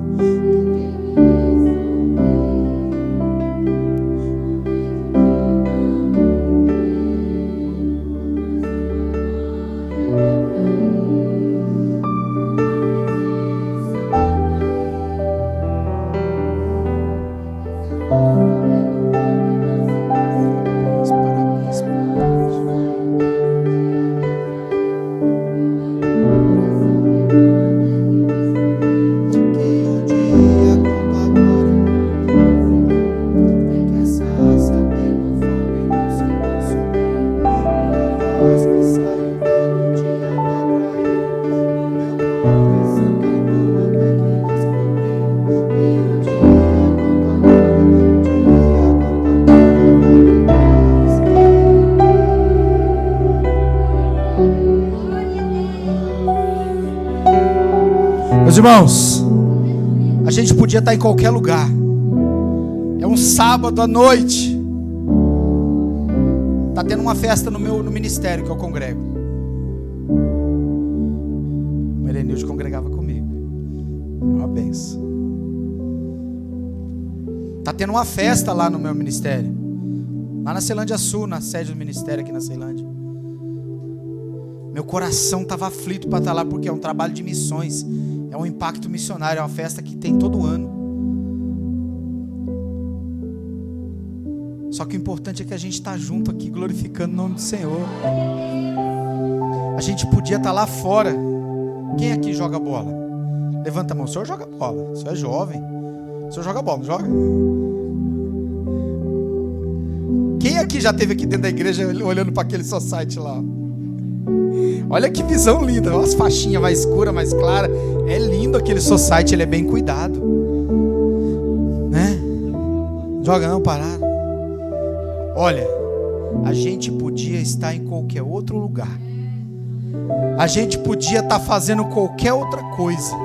Meus irmãos, a gente podia estar em qualquer lugar. É um sábado à noite. Está tendo uma festa no ministério que eu congrego. O Erenilde congregava comigo. É uma benção. Está tendo uma festa lá no meu ministério. Lá na Ceilândia Sul, na sede do ministério aqui na Ceilândia. Meu coração estava aflito para estar lá, porque é um trabalho de missões. É um impacto missionário, é uma festa que tem todo ano. Só que o importante é que a gente está junto aqui, glorificando o nome do Senhor. A gente podia estar lá fora. Quem aqui joga bola? Levanta a mão. O senhor joga bola, o senhor é jovem. O senhor joga bola, não joga? Quem aqui já esteve aqui dentro da igreja olhando para aquele society lá? Olha que visão linda, olha as faixinhas mais escuras, mais claras. É lindo aquele society, ele é bem cuidado, né? Joga não, parar. Olha, a gente podia estar em qualquer outro lugar. A gente podia estar fazendo qualquer outra coisa.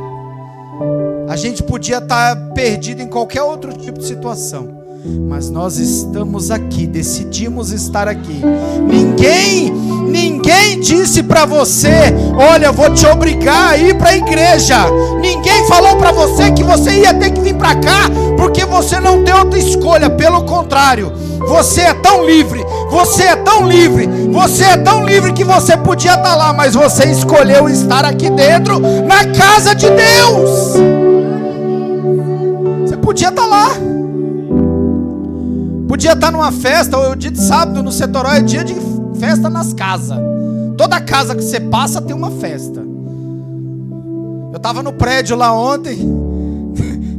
A gente podia estar perdido em qualquer outro tipo de situação. Mas nós estamos aqui, decidimos estar aqui. Ninguém disse para você: olha, eu vou te obrigar a ir para a igreja. Ninguém falou para você que você ia ter que vir para cá, porque você não tem outra escolha. Pelo contrário, você é tão livre, você é tão livre, você é tão livre que você podia estar lá, mas você escolheu estar aqui dentro, na casa de Deus. Você podia estar lá. Podia estar numa festa, ou dia de sábado no Setoró é dia de festa nas casas. Toda casa que você passa tem uma festa. Eu estava no prédio lá ontem,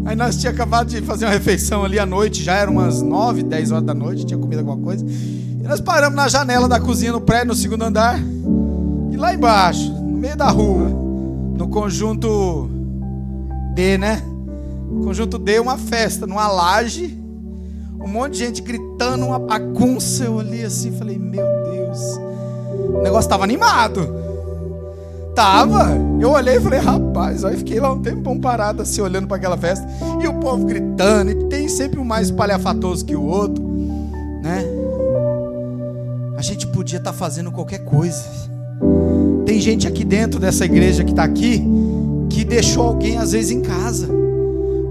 aí nós tínhamos acabado de fazer uma refeição ali à noite, já eram umas 9, 10 horas da noite, tinha comido alguma coisa. E nós paramos na janela da cozinha no prédio, no segundo andar, e lá embaixo, no meio da rua, no conjunto D, né? Conjunto D, uma festa, numa laje. Um monte de gente gritando, uma bagunça. Eu olhei assim e falei: meu Deus, o negócio estava animado. Tava. Eu olhei e falei: rapaz, aí fiquei lá um tempão parado assim, olhando para aquela festa. E o povo gritando, e tem sempre um mais espalhafatoso que o outro, né? A gente podia estar fazendo qualquer coisa. Tem gente aqui dentro dessa igreja que está aqui, que deixou alguém às vezes em casa.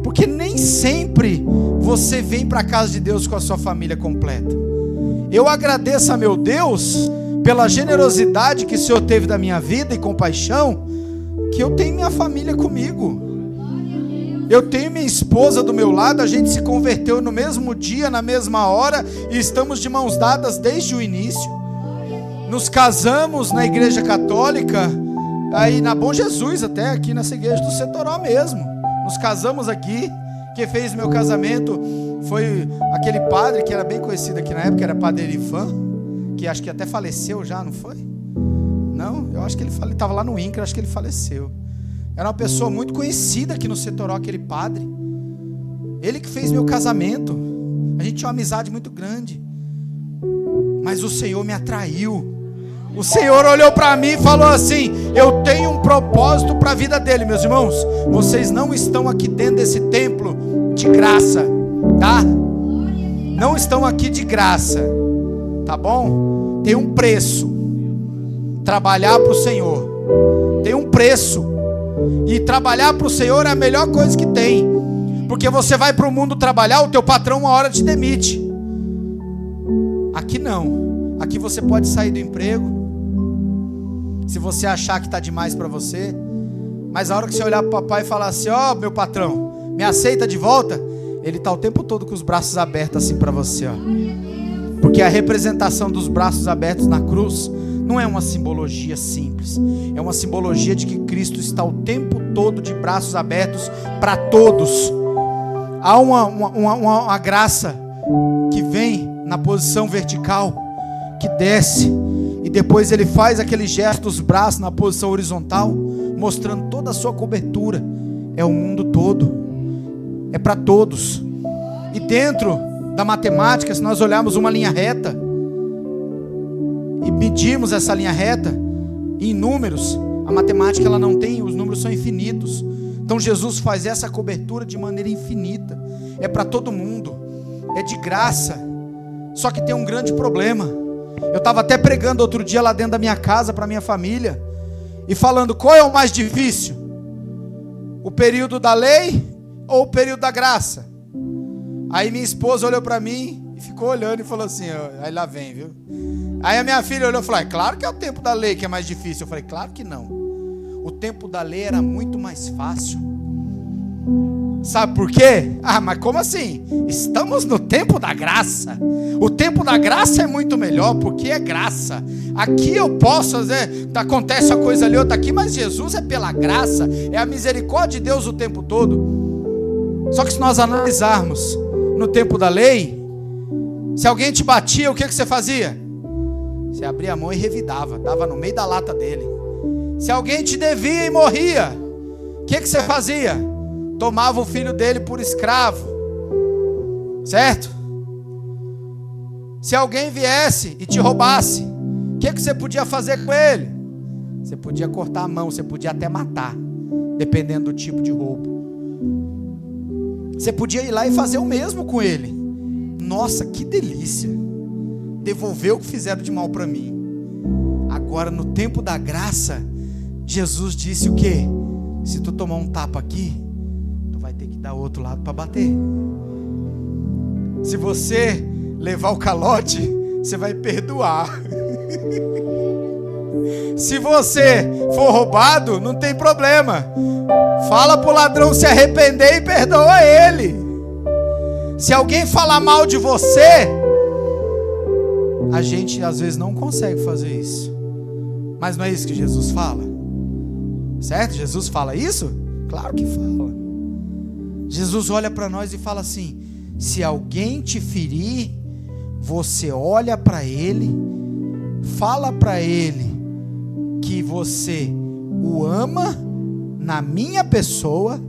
Porque nem sempre você vem para a casa de Deus com a sua família completa. Eu agradeço a meu Deus pela generosidade que o Senhor teve da minha vida e compaixão, que eu tenho minha família comigo. Eu tenho minha esposa do meu lado, a gente se converteu no mesmo dia, na mesma hora, e estamos de mãos dadas desde o início. Nos casamos na igreja católica, aí na Bom Jesus, até aqui nessa igreja do Setoró mesmo. Nos casamos aqui. Quem fez meu casamento foi aquele padre que era bem conhecido aqui na época, era Padre Erivan, que acho que até faleceu já, não foi? Não, eu acho que ele estava lá no INCRA, acho que ele faleceu. Era uma pessoa muito conhecida aqui no Setoró, aquele padre. Ele que fez meu casamento. A gente tinha uma amizade muito grande. Mas o Senhor me atraiu. O Senhor olhou para mim e falou assim: eu tenho um propósito para a vida dele. Meus irmãos, vocês não estão aqui dentro desse templo de graça, tá? Não estão aqui de graça, tá bom? Tem um preço. Trabalhar para o Senhor tem um preço. E trabalhar para o Senhor é a melhor coisa que tem. Porque você vai para o mundo trabalhar, o teu patrão uma hora te demite. Aqui não. Aqui você pode sair do emprego, se você achar que está demais para você. Mas a hora que você olhar para o papai e falar assim: ó, meu patrão, me aceita de volta, ele está o tempo todo com os braços abertos assim para você, ó. Porque a representação dos braços abertos na cruz não é uma simbologia simples. É uma simbologia de que Cristo está o tempo todo de braços abertos para todos. Há uma graça que vem na posição vertical, que desce, e depois ele faz aquele gesto dos braços na posição horizontal, mostrando toda a sua cobertura. É o mundo todo, é para todos. E dentro da matemática, se nós olharmos uma linha reta e medirmos essa linha reta em números, a matemática ela não tem, os números são infinitos. Então Jesus faz essa cobertura de maneira infinita, é para todo mundo, é de graça. Só que tem um grande problema. Eu estava até pregando outro dia lá dentro da minha casa para minha família, e falando, qual é o mais difícil? O período da lei ou o período da graça? Aí minha esposa olhou para mim e ficou olhando e falou assim, aí lá vem, viu? Aí a minha filha olhou e falou, é claro que é o tempo da lei que é mais difícil. Eu falei, claro que não. O tempo da lei era muito mais fácil. Sabe por quê? Ah, mas como assim? Estamos no tempo da graça. O tempo da graça é muito melhor, porque é graça. Aqui eu posso fazer, acontece uma coisa ali, outra aqui, mas Jesus é pela graça, é a misericórdia de Deus o tempo todo. Só que se nós analisarmos no tempo da lei, se alguém te batia, o que você fazia? Você abria a mão e revidava, dava no meio da lata dele. Se alguém te devia e morria, o que você fazia? Tomava o filho dele por escravo, certo? Se alguém viesse e te roubasse, o que você podia fazer com ele? Você podia cortar a mão, você podia até matar, dependendo do tipo de roubo. Você podia ir lá e fazer o mesmo com ele. Nossa, que delícia! Devolver o que fizeram de mal para mim. Agora, no tempo da graça, Jesus disse o quê? Se tu tomar um tapa aqui, vai ter que dar o outro lado para bater. Se você levar o calote, você vai perdoar. Se você for roubado, não tem problema. Fala pro ladrão se arrepender e perdoa ele. Se alguém falar mal de você, a gente às vezes não consegue fazer isso. Mas não é isso que Jesus fala? Certo? Jesus fala isso? Claro que fala. Jesus olha para nós e fala assim, se alguém te ferir, você olha para ele, fala para ele que você o ama na minha pessoa,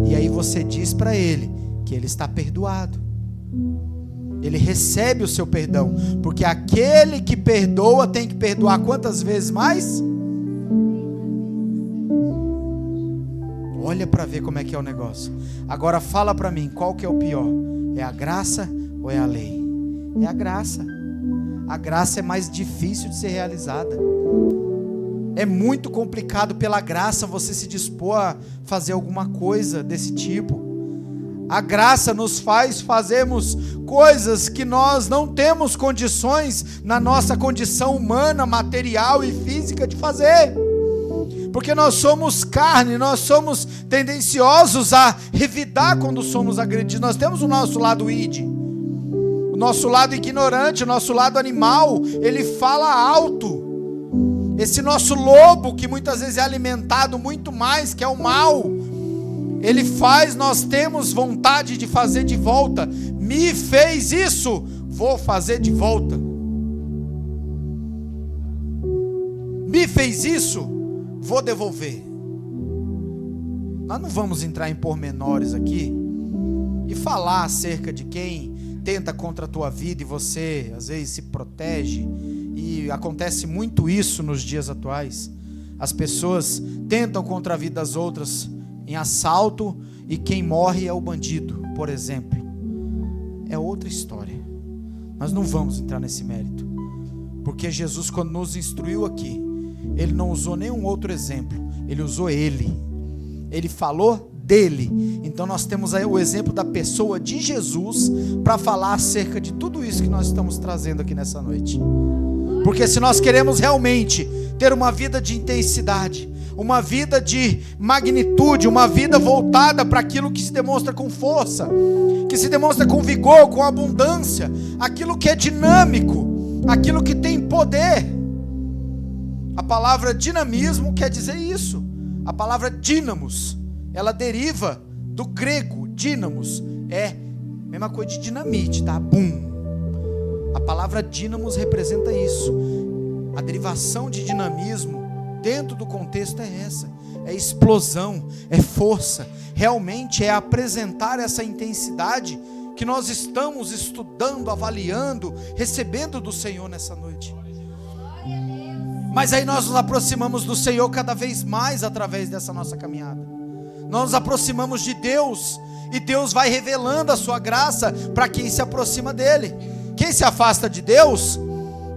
e aí você diz para ele que ele está perdoado. Ele recebe o seu perdão, porque aquele que perdoa tem que perdoar quantas vezes mais? Olha para ver como é que é o negócio. Agora fala para mim, qual que é o pior? É a graça ou é a lei? É a graça. A graça é mais difícil de ser realizada. É muito complicado pela graça você se dispor a fazer alguma coisa desse tipo. A graça nos faz fazermos coisas que nós não temos condições na nossa condição humana, material e física de fazer. Porque nós somos carne, nós somos tendenciosos a revidar quando somos agredidos. Nós temos o nosso lado id, o nosso lado ignorante, o nosso lado animal, ele fala alto. Esse nosso lobo, que muitas vezes é alimentado muito mais, que é o mal, ele faz, nós temos vontade de fazer de volta. Me fez isso, vou fazer de volta. Me fez isso, vou devolver. Nós não vamos entrar em pormenores aqui e falar acerca de quem tenta contra a tua vida e você às vezes se protege, e acontece muito isso nos dias atuais. As pessoas tentam contra a vida das outras em assalto, e quem morre é o bandido, por exemplo. É outra história. Nós não vamos entrar nesse mérito, porque Jesus, quando nos instruiu aqui, ele não usou nenhum outro exemplo, ele usou ele falou dele. Então nós temos aí o exemplo da pessoa de Jesus para falar acerca de tudo isso que nós estamos trazendo aqui nessa noite. Porque se nós queremos realmente ter uma vida de intensidade, uma vida de magnitude, uma vida voltada para aquilo que se demonstra com força, que se demonstra com vigor, com abundância, aquilo que é dinâmico, aquilo que tem poder. A palavra dinamismo quer dizer isso. A palavra dínamos, ela deriva do grego. Dínamos é a mesma coisa de dinamite, tá? Bum. A palavra dínamos representa isso. A derivação de dinamismo dentro do contexto é essa. É explosão, é força. Realmente é apresentar essa intensidade que nós estamos estudando, avaliando, recebendo do Senhor nessa noite. Mas aí nós nos aproximamos do Senhor cada vez mais através dessa nossa caminhada. nós nos aproximamos de Deus, e Deus vai revelando a sua graça para quem se aproxima dele. Quem se afasta de Deus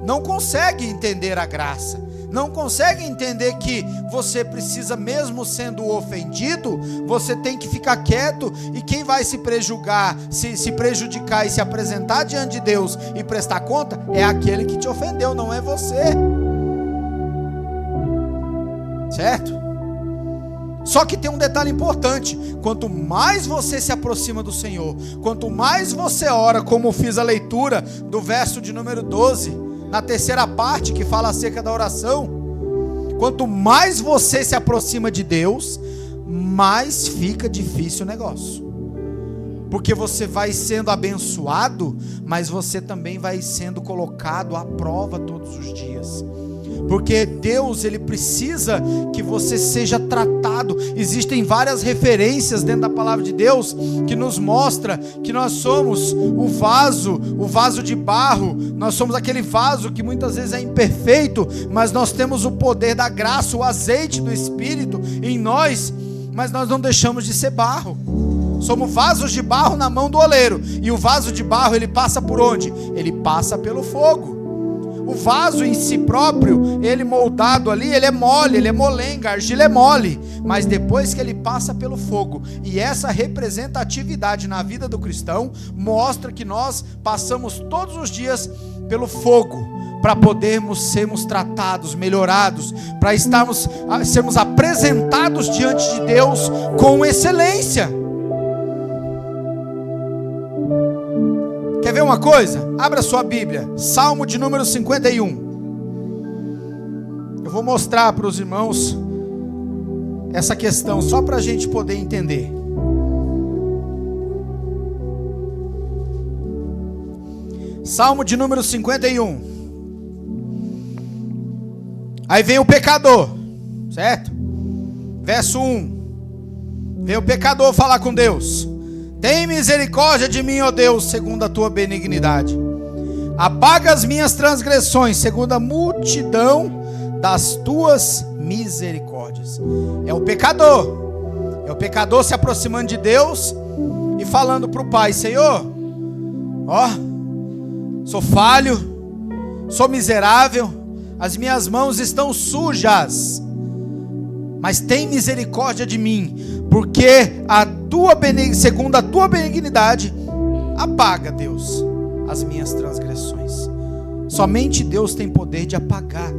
não consegue entender a graça, não consegue entender que você precisa, mesmo sendo ofendido, você tem que ficar quieto, e quem vai se prejudicar e se apresentar diante de Deus e prestar conta é aquele que te ofendeu, não é você, certo? Só que tem um detalhe importante: quanto mais você se aproxima do Senhor, quanto mais você ora, como fiz a leitura do verso de número 12, na terceira parte que fala acerca da oração, quanto mais você se aproxima de Deus, mais fica difícil o negócio, porque você vai sendo abençoado, mas você também vai sendo colocado à prova todos os dias, porque Deus, Ele precisa que você seja tratado. Existem várias referências dentro da palavra de Deus que nos mostra que nós somos o vaso de barro. Nós somos aquele vaso que muitas vezes é imperfeito, mas nós temos o poder da graça, o azeite do Espírito em nós, mas nós não deixamos de ser barro. Somos vasos de barro na mão do oleiro, e o vaso de barro, ele passa por onde? Ele passa pelo fogo. O vaso em si próprio, ele moldado ali, ele é mole, ele é molenga, a argila é mole, mas depois que ele passa pelo fogo, e essa representatividade na vida do cristão, mostra que nós passamos todos os dias pelo fogo, para podermos sermos tratados, melhorados, para sermos apresentados diante de Deus com excelência. Quer ver uma coisa? Abra sua Bíblia, Salmo de número 51. Eu vou mostrar para os irmãos essa questão, só para a gente poder entender. Salmo de número 51. Aí vem o pecador, certo? Verso 1. Vem o pecador falar com Deus: tem misericórdia de mim, ó Deus, segundo a tua benignidade. Apaga as minhas transgressões, segundo a multidão das tuas misericórdias. É o pecador se aproximando de Deus e falando para o Pai: Senhor, ó, sou falho, sou miserável, as minhas mãos estão sujas, mas tem misericórdia de mim, porque segundo a tua benignidade, apaga, Deus, as minhas transgressões. Somente Deus tem poder de apagar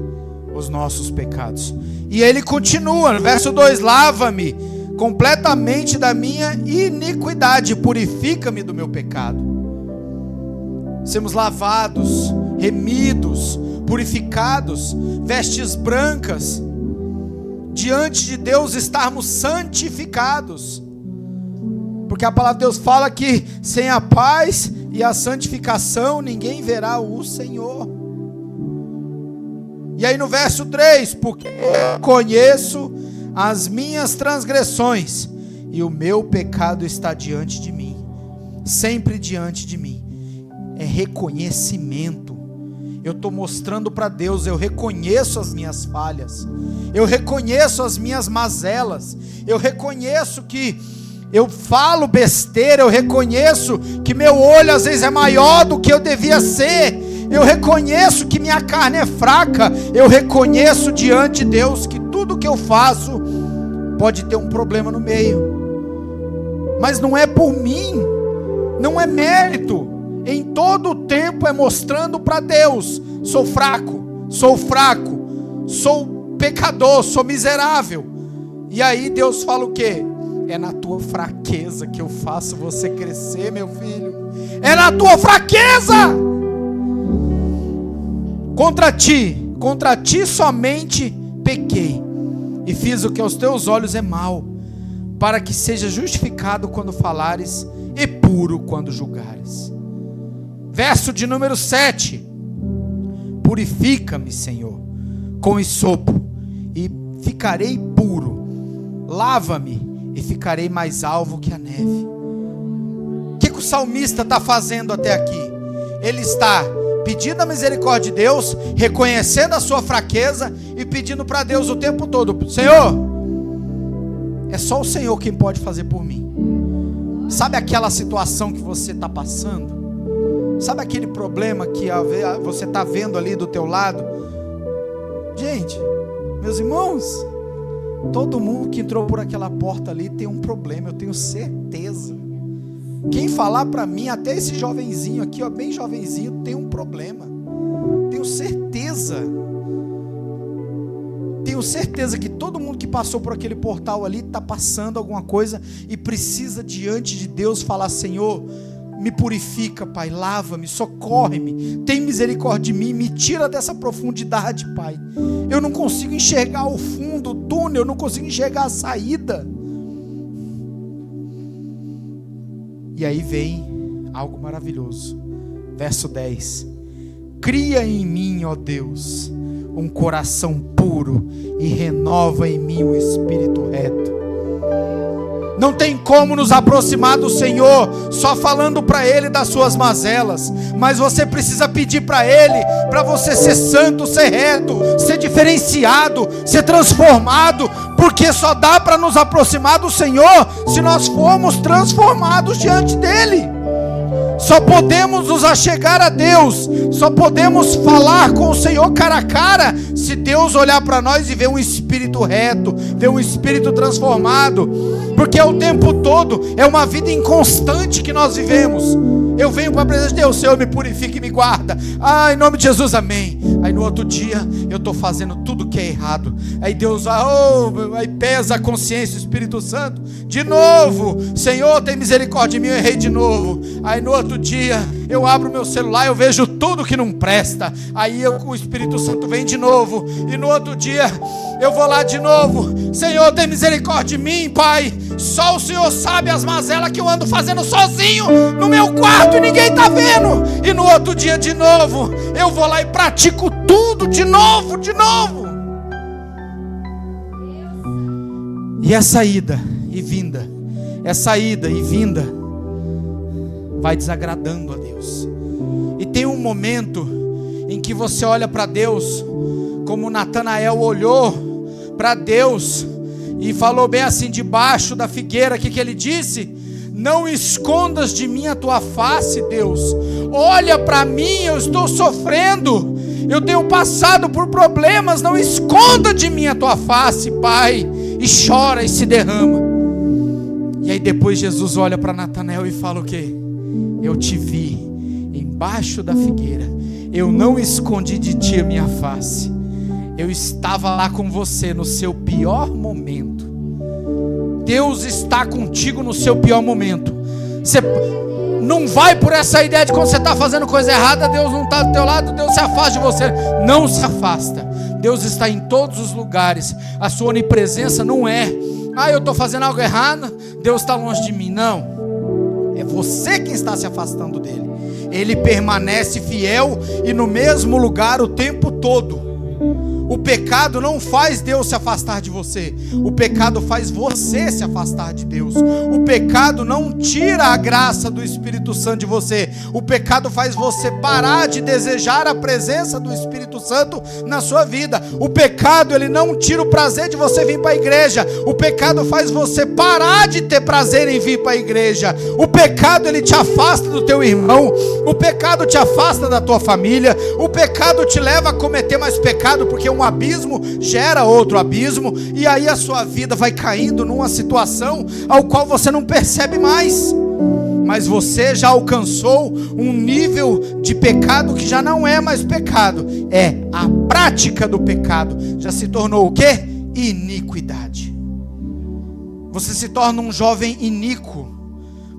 os nossos pecados. E ele continua, no verso 2: lava-me completamente da minha iniquidade, purifica-me do meu pecado. Sermos lavados, remidos, purificados, vestes brancas, diante de Deus estarmos santificados, porque a palavra de Deus fala que sem a paz e a santificação ninguém verá o Senhor. E aí no verso 3: porque eu conheço as minhas transgressões e o meu pecado está diante de mim, sempre diante de mim. É reconhecimento. Eu estou mostrando para Deus: eu reconheço as minhas falhas, eu reconheço as minhas mazelas, eu reconheço que eu falo besteira, eu reconheço que meu olho às vezes é maior do que eu devia ser, eu reconheço que minha carne é fraca, eu reconheço diante de Deus que tudo que eu faço pode ter um problema no meio, mas não é por mim, não é mérito. Em todo o tempo é mostrando para Deus: sou fraco, sou pecador, sou miserável. E aí Deus fala o quê? É na tua fraqueza que eu faço você crescer, meu filho. É na tua fraqueza. Contra ti somente pequei, e fiz o que aos teus olhos é mal, para que seja justificado quando falares e puro quando julgares. Verso de número 7: purifica-me, Senhor, com hisopo, e ficarei puro. Lava-me, e ficarei mais alvo que a neve. O que o salmista está fazendo até aqui? Ele está pedindo a misericórdia de Deus, reconhecendo a sua fraqueza e pedindo para Deus o tempo todo: Senhor, É só o Senhor quem pode fazer por mim. Sabe aquela situação que você está passando? Sabe aquele problema que você está vendo ali do teu lado? Gente, meus irmãos, todo mundo que entrou por aquela porta ali tem um problema, eu tenho certeza. Quem falar para mim, até esse jovenzinho aqui, ó, bem jovenzinho, tem um problema. Tenho certeza. Tenho certeza que todo mundo que passou por aquele portal ali está passando alguma coisa e precisa diante de Deus falar: Senhor, me purifica, Pai, lava-me, socorre-me, tem misericórdia de mim, me tira dessa profundidade, Pai. Eu não consigo enxergar o fundo do túnel, eu não consigo enxergar a saída. E aí vem algo maravilhoso. Verso 10: cria em mim, ó Deus, um coração puro e renova em mim um espírito reto. Não tem como nos aproximar do Senhor só falando para Ele das suas mazelas, mas você precisa pedir para Ele, para você ser santo, ser reto, ser diferenciado, ser transformado, porque só dá para nos aproximar do Senhor se nós formos transformados diante dEle. Só podemos nos achegar a Deus, só podemos falar com o Senhor cara a cara, se Deus olhar para nós e ver um espírito reto, ver um espírito transformado, porque o tempo todo é uma vida inconstante que nós vivemos. Eu venho para a presença de Deus: Senhor, me purifica e me guarda. Em nome de Jesus, amém. Aí no outro dia eu estou fazendo tudo que é errado. Aí Deus, aí pesa a consciência, o Espírito Santo. De novo: Senhor, tem misericórdia de mim, eu errei de novo. Aí no outro dia eu abro meu celular, eu vejo tudo que não presta. Aí o Espírito Santo vem de novo. E no outro dia eu vou lá de novo: Senhor, tem misericórdia de mim, Pai. Só o Senhor sabe as mazelas que eu ando fazendo sozinho no meu quarto e ninguém está vendo. E no outro dia de novo eu vou lá e pratico tudo de novo. E essa ida e vinda vai desagradando a Deus. E tem um momento em que você olha para Deus, como Natanael olhou para Deus e falou bem assim, debaixo da figueira, que ele disse: não escondas de mim a tua face, Deus. Olha para mim, eu estou sofrendo, eu tenho passado por problemas, não esconda de mim a tua face, Pai. E chora e se derrama. E aí depois Jesus olha para Natanael e fala o quê? Eu te vi embaixo da figueira, eu não escondi de ti a minha face, eu estava lá com você no seu pior momento. Deus está contigo no seu pior momento. Você não vai por essa ideia de quando você está fazendo coisa errada, Deus não está do teu lado, Deus se afasta de você. Não se afasta. Deus está em todos os lugares. A sua onipresença não é: eu estou fazendo algo errado, Deus está longe de mim. Não, é você quem está se afastando dele. Ele permanece fiel e no mesmo lugar o tempo todo. O pecado não faz Deus se afastar de você. O pecado faz você se afastar de Deus. O pecado não tira a graça do Espírito Santo de você. O pecado faz você parar de desejar a presença do Espírito Santo na sua vida. O pecado, ele não tira o prazer de você vir para a igreja. O pecado faz você parar de ter prazer em vir para a igreja. O pecado, ele te afasta do teu irmão. O pecado te afasta da tua família. O pecado te leva a cometer mais pecado, porque um abismo gera outro abismo, e aí a sua vida vai caindo numa situação ao qual você não percebe mais, mas você já alcançou um nível de pecado que já não é mais pecado, é a prática do pecado, já se tornou o quê? Iniquidade. Você se torna um jovem iníquo,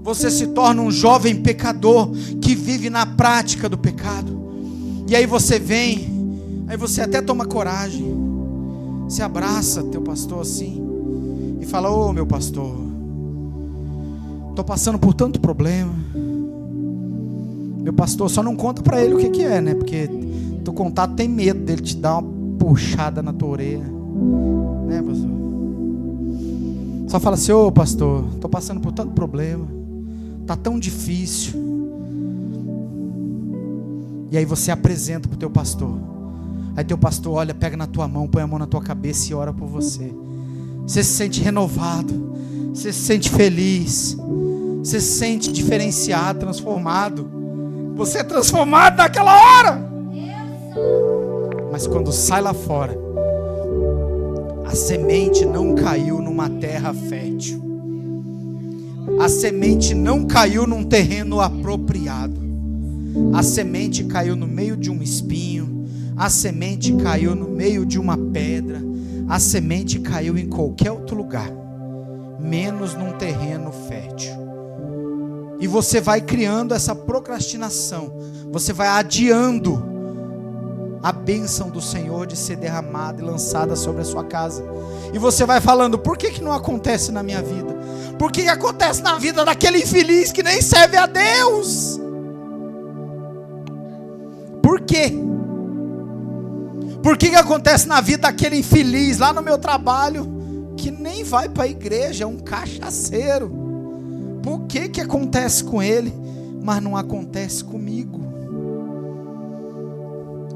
você se torna um jovem pecador que vive na prática do pecado. E aí você vem, aí você até toma coragem, você abraça teu pastor assim e fala: ô meu pastor, estou passando por tanto problema. Meu pastor, só não conta para ele o que é, né? Porque tu contar, tem medo dele te dar uma puxada na tua orelha, né, pastor? Só fala assim: ô pastor, estou passando por tanto problema, tá tão difícil. E aí você apresenta para o teu pastor. Aí teu pastor olha, pega na tua mão, põe a mão na tua cabeça e ora por você. Você se sente renovado, você se sente feliz, você se sente diferenciado, transformado. Você é transformado naquela hora. Mas quando sai lá fora, a semente não caiu numa terra fértil. A semente não caiu num terreno apropriado. A semente caiu no meio de um espinho. A semente caiu no meio de uma pedra. A semente caiu em qualquer outro lugar, menos num terreno fértil. E você vai criando essa procrastinação. Você vai adiando a bênção do Senhor de ser derramada e lançada sobre a sua casa. E você vai falando: por que não acontece na minha vida? Por que acontece na vida daquele infeliz que nem serve a Deus? Por quê? Por que acontece na vida daquele infeliz lá no meu trabalho que nem vai para a igreja, é um cachaceiro? Por que acontece com ele, mas não acontece comigo?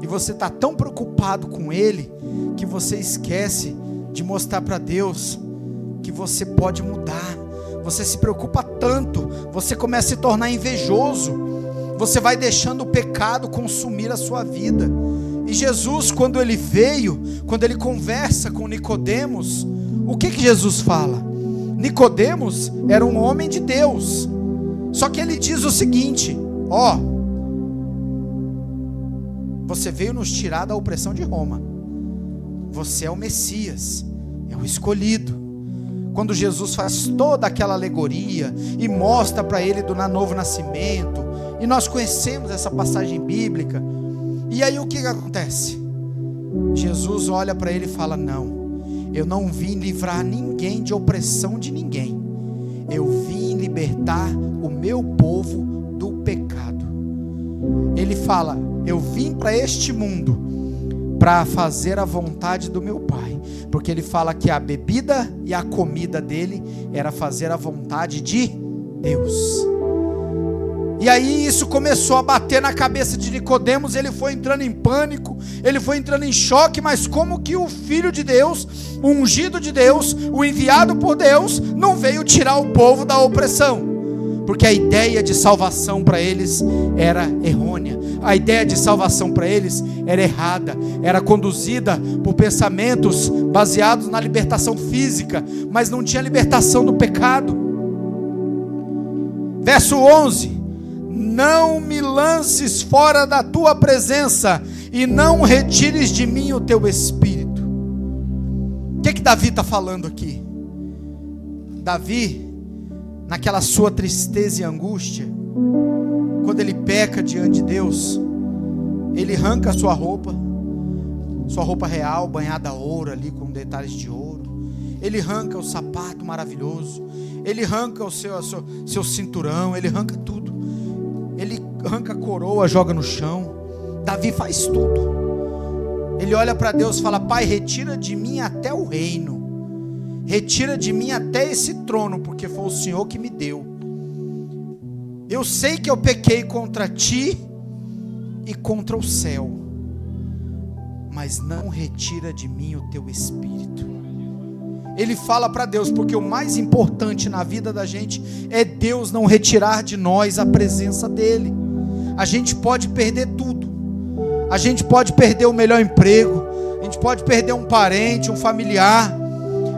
E você está tão preocupado com ele que você esquece de mostrar para Deus que você pode mudar. Você se preocupa tanto, você começa a se tornar invejoso, você vai deixando o pecado consumir a sua vida. E Jesus, quando ele veio, quando ele conversa com Nicodemos, o que Jesus fala? Nicodemos era um homem de Deus, só que ele diz o seguinte: você veio nos tirar da opressão de Roma, você é o Messias, é o escolhido. Quando Jesus faz toda aquela alegoria e mostra para ele do novo nascimento, e nós conhecemos essa passagem bíblica, e aí o que acontece? Jesus olha para ele e fala: não, eu não vim livrar ninguém de opressão de ninguém, eu vim libertar o meu povo do pecado. Ele fala: eu vim para este mundo para fazer a vontade do meu Pai, porque ele fala que a bebida e a comida dele era fazer a vontade de Deus. E aí isso começou a bater na cabeça de Nicodemos. Ele foi entrando em pânico, ele foi entrando em choque. Mas como que o Filho de Deus, o ungido de Deus, o enviado por Deus, não veio tirar o povo da opressão? Porque a ideia de salvação para eles era errônea, a ideia de salvação para eles era errada, era conduzida por pensamentos baseados na libertação física, mas não tinha libertação do pecado. Verso 11: não me lances fora da tua presença, e não retires de mim o teu espírito. O que Davi está falando aqui? Davi, naquela sua tristeza e angústia, quando ele peca diante de Deus, ele arranca a sua roupa real, banhada a ouro ali, com detalhes de ouro. Ele arranca o sapato maravilhoso, ele arranca o seu cinturão, ele arranca tudo. Ele arranca a coroa, joga no chão. Davi faz tudo. Ele olha para Deus e fala: Pai, retira de mim até o reino, retira de mim até esse trono, porque foi o Senhor que me deu. Eu sei que eu pequei contra ti e contra o céu, mas não retira de mim o teu espírito. Ele fala para Deus, porque o mais importante na vida da gente é Deus não retirar de nós a presença dele. A gente pode perder tudo, a gente pode perder o melhor emprego, a gente pode perder um parente, um familiar,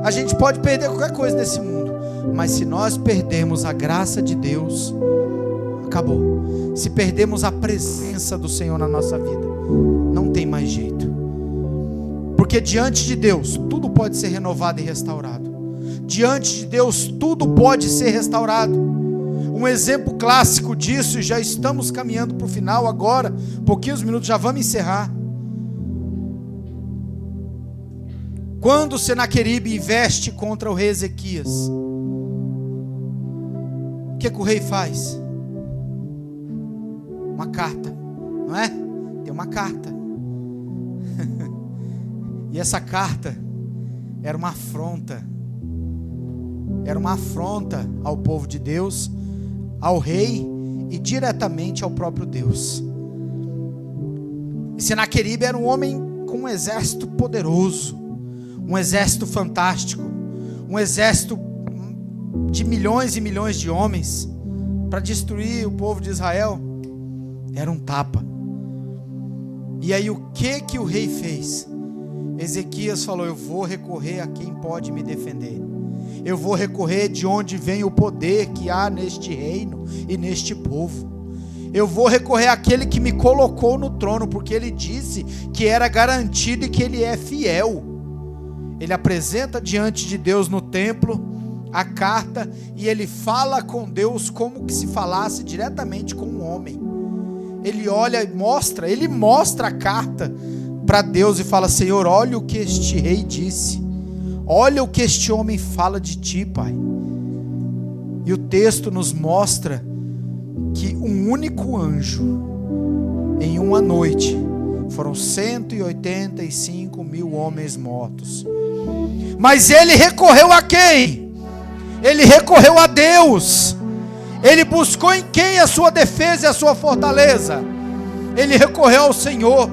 a gente pode perder qualquer coisa nesse mundo, mas se nós perdermos a graça de Deus, acabou. Se perdemos a presença do Senhor na nossa vida, não tem mais jeito. Porque diante de Deus tudo pode ser renovado e restaurado. Diante de Deus tudo pode ser restaurado. Um exemplo clássico disso, e já estamos caminhando para o final agora, pouquinhos minutos, já vamos encerrar. Quando Senaqueribe investe contra o rei Ezequias, o que o rei faz? Uma carta, não é? Tem uma carta. E essa carta era uma afronta. Era uma afronta ao povo de Deus, ao rei e diretamente ao próprio Deus. E Senaqueribe era um homem com um exército poderoso, um exército fantástico, um exército de milhões e milhões de homens para destruir o povo de Israel, era um tapa. E aí o que o rei fez? Ezequias falou: eu vou recorrer a quem pode me defender. Eu vou recorrer de onde vem o poder que há neste reino e neste povo. Eu vou recorrer àquele que me colocou no trono, porque ele disse que era garantido e que ele é fiel. Ele apresenta diante de Deus no templo a carta e ele fala com Deus como que se falasse diretamente com um homem. Ele olha e ele mostra a carta para Deus e fala: Senhor, olha o que este rei disse, olha o que este homem fala de ti, Pai. E o texto nos mostra que um único anjo, em uma noite, foram 185 mil homens mortos. Mas ele recorreu a quem? Ele recorreu a Deus. Ele buscou em quem a sua defesa e a sua fortaleza? Ele recorreu ao Senhor.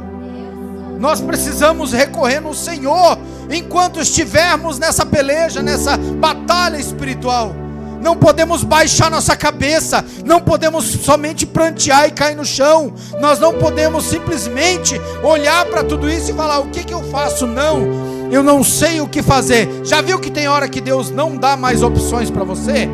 Nós precisamos recorrer no Senhor enquanto estivermos nessa peleja, nessa batalha espiritual. Não podemos baixar nossa cabeça, não podemos somente prantear e cair no chão. Nós não podemos simplesmente olhar para tudo isso e falar: o que eu faço? Não, eu não sei o que fazer. Já viu que tem hora que Deus não dá mais opções para você?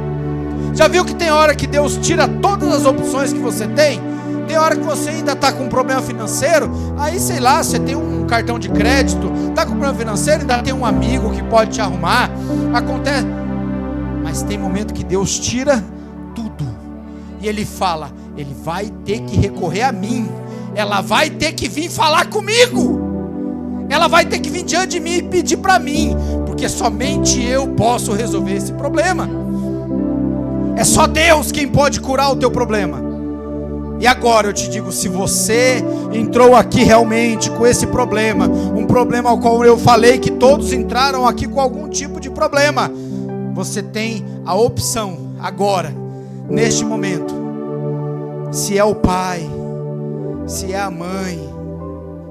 Já viu que tem hora que Deus tira todas as opções que você tem? Tem hora que você ainda está com um problema financeiro, aí sei lá, você tem um cartão de crédito, está com um problema financeiro, ainda tem um amigo que pode te arrumar. Acontece. Mas tem momento que Deus tira tudo. E Ele fala: Ele vai ter que recorrer a mim. Ela vai ter que vir falar comigo. Ela vai ter que vir diante de mim e pedir para mim. Porque somente eu posso resolver esse problema. É só Deus quem pode curar o teu problema. E agora eu te digo, se você entrou aqui realmente com esse problema, um problema ao qual eu falei que todos entraram aqui com algum tipo de problema, você tem a opção agora, neste momento, se é o pai, se é a mãe,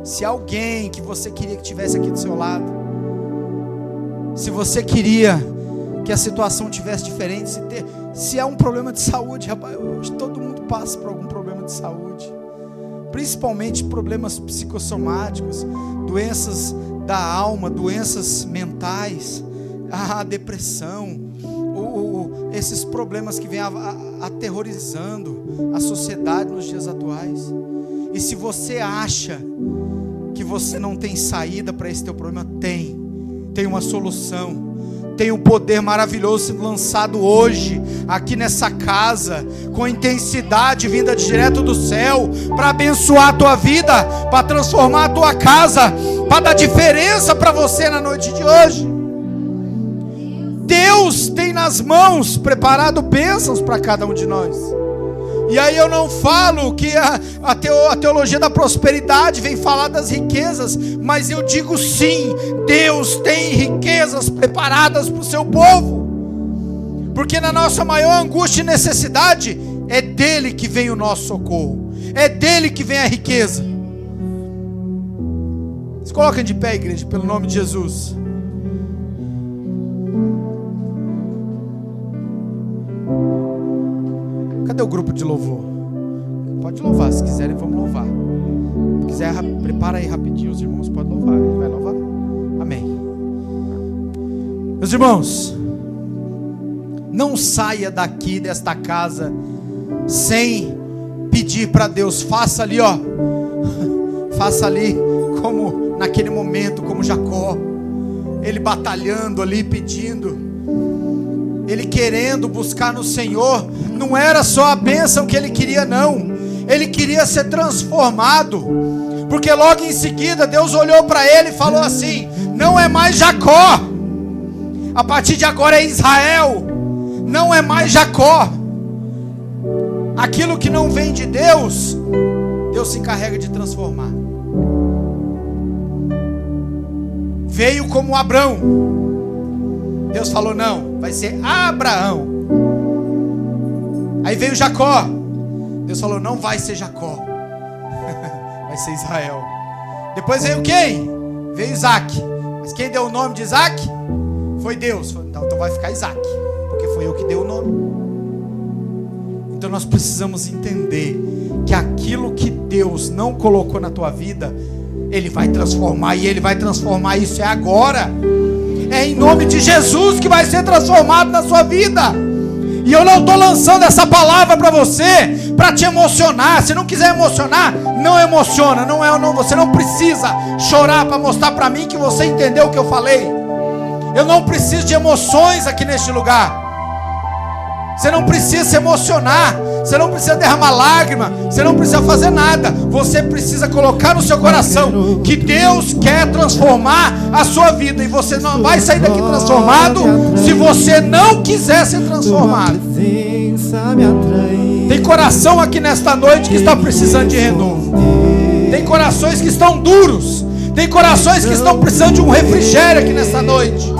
se é alguém que você queria que tivesse aqui do seu lado, se você queria que a situação tivesse diferente, se é um problema de saúde, rapaz, hoje todo mundo passa por algum problema de saúde, principalmente problemas psicossomáticos, doenças da alma, doenças mentais, a depressão, esses problemas que vêm aterrorizando a sociedade nos dias atuais. E se você acha que você não tem saída para esse teu problema, tem uma solução. Tem um poder maravilhoso sendo lançado hoje, aqui nessa casa, com intensidade vinda direto do céu, para abençoar a tua vida, para transformar a tua casa, para dar diferença para você na noite de hoje. Deus tem nas mãos preparado bênçãos para cada um de nós. E aí eu não falo que a teologia da prosperidade vem falar das riquezas, mas eu digo sim, Deus tem riquezas preparadas para o seu povo, porque na nossa maior angústia e necessidade, é dele que vem o nosso socorro, é dele que vem a riqueza. Se coloquem de pé, igreja, pelo nome de Jesus. Cadê o grupo de louvor? Pode louvar, se quiserem vamos louvar. Se quiser, prepara aí rapidinho, os irmãos podem louvar. Ele vai louvar? Amém. Meus irmãos, não saia daqui desta casa sem pedir para Deus. Faça ali, ó. Faça ali como naquele momento, como Jacó, ele batalhando ali, pedindo, ele querendo buscar no Senhor. Não era só a bênção que ele queria, não. Ele queria ser transformado, porque logo em seguida Deus olhou para ele e falou assim: não é mais Jacó, a partir de agora é Israel. Não é mais Jacó. Aquilo que não vem de Deus, Deus se encarrega de transformar. Veio como Abrão, Deus falou: não, vai ser Abraão. Aí veio Jacó, Deus falou: não vai ser Jacó, vai ser Israel. Depois veio quem? Veio Isaac. Mas quem deu o nome de Isaac? Foi Deus. Não, então vai ficar Isaac, porque foi eu que dei o nome. Então nós precisamos entender que aquilo que Deus não colocou na tua vida, Ele vai transformar, e Ele vai transformar isso agora. É em nome de Jesus que vai ser transformado na sua vida. E eu não estou lançando essa palavra para você, para te emocionar. Se não quiser emocionar, não emociona. Você não precisa chorar para mostrar para mim que você entendeu o que eu falei. Eu não preciso de emoções aqui neste lugar. Você não precisa se emocionar, você não precisa derramar lágrima, você não precisa fazer nada. Você precisa colocar no seu coração que Deus quer transformar a sua vida. E você não vai sair daqui transformado se você não quiser ser transformado. Tem coração aqui nesta noite que está precisando de renovo. Tem corações que estão duros. Tem corações que estão precisando de um refrigério aqui nesta noite.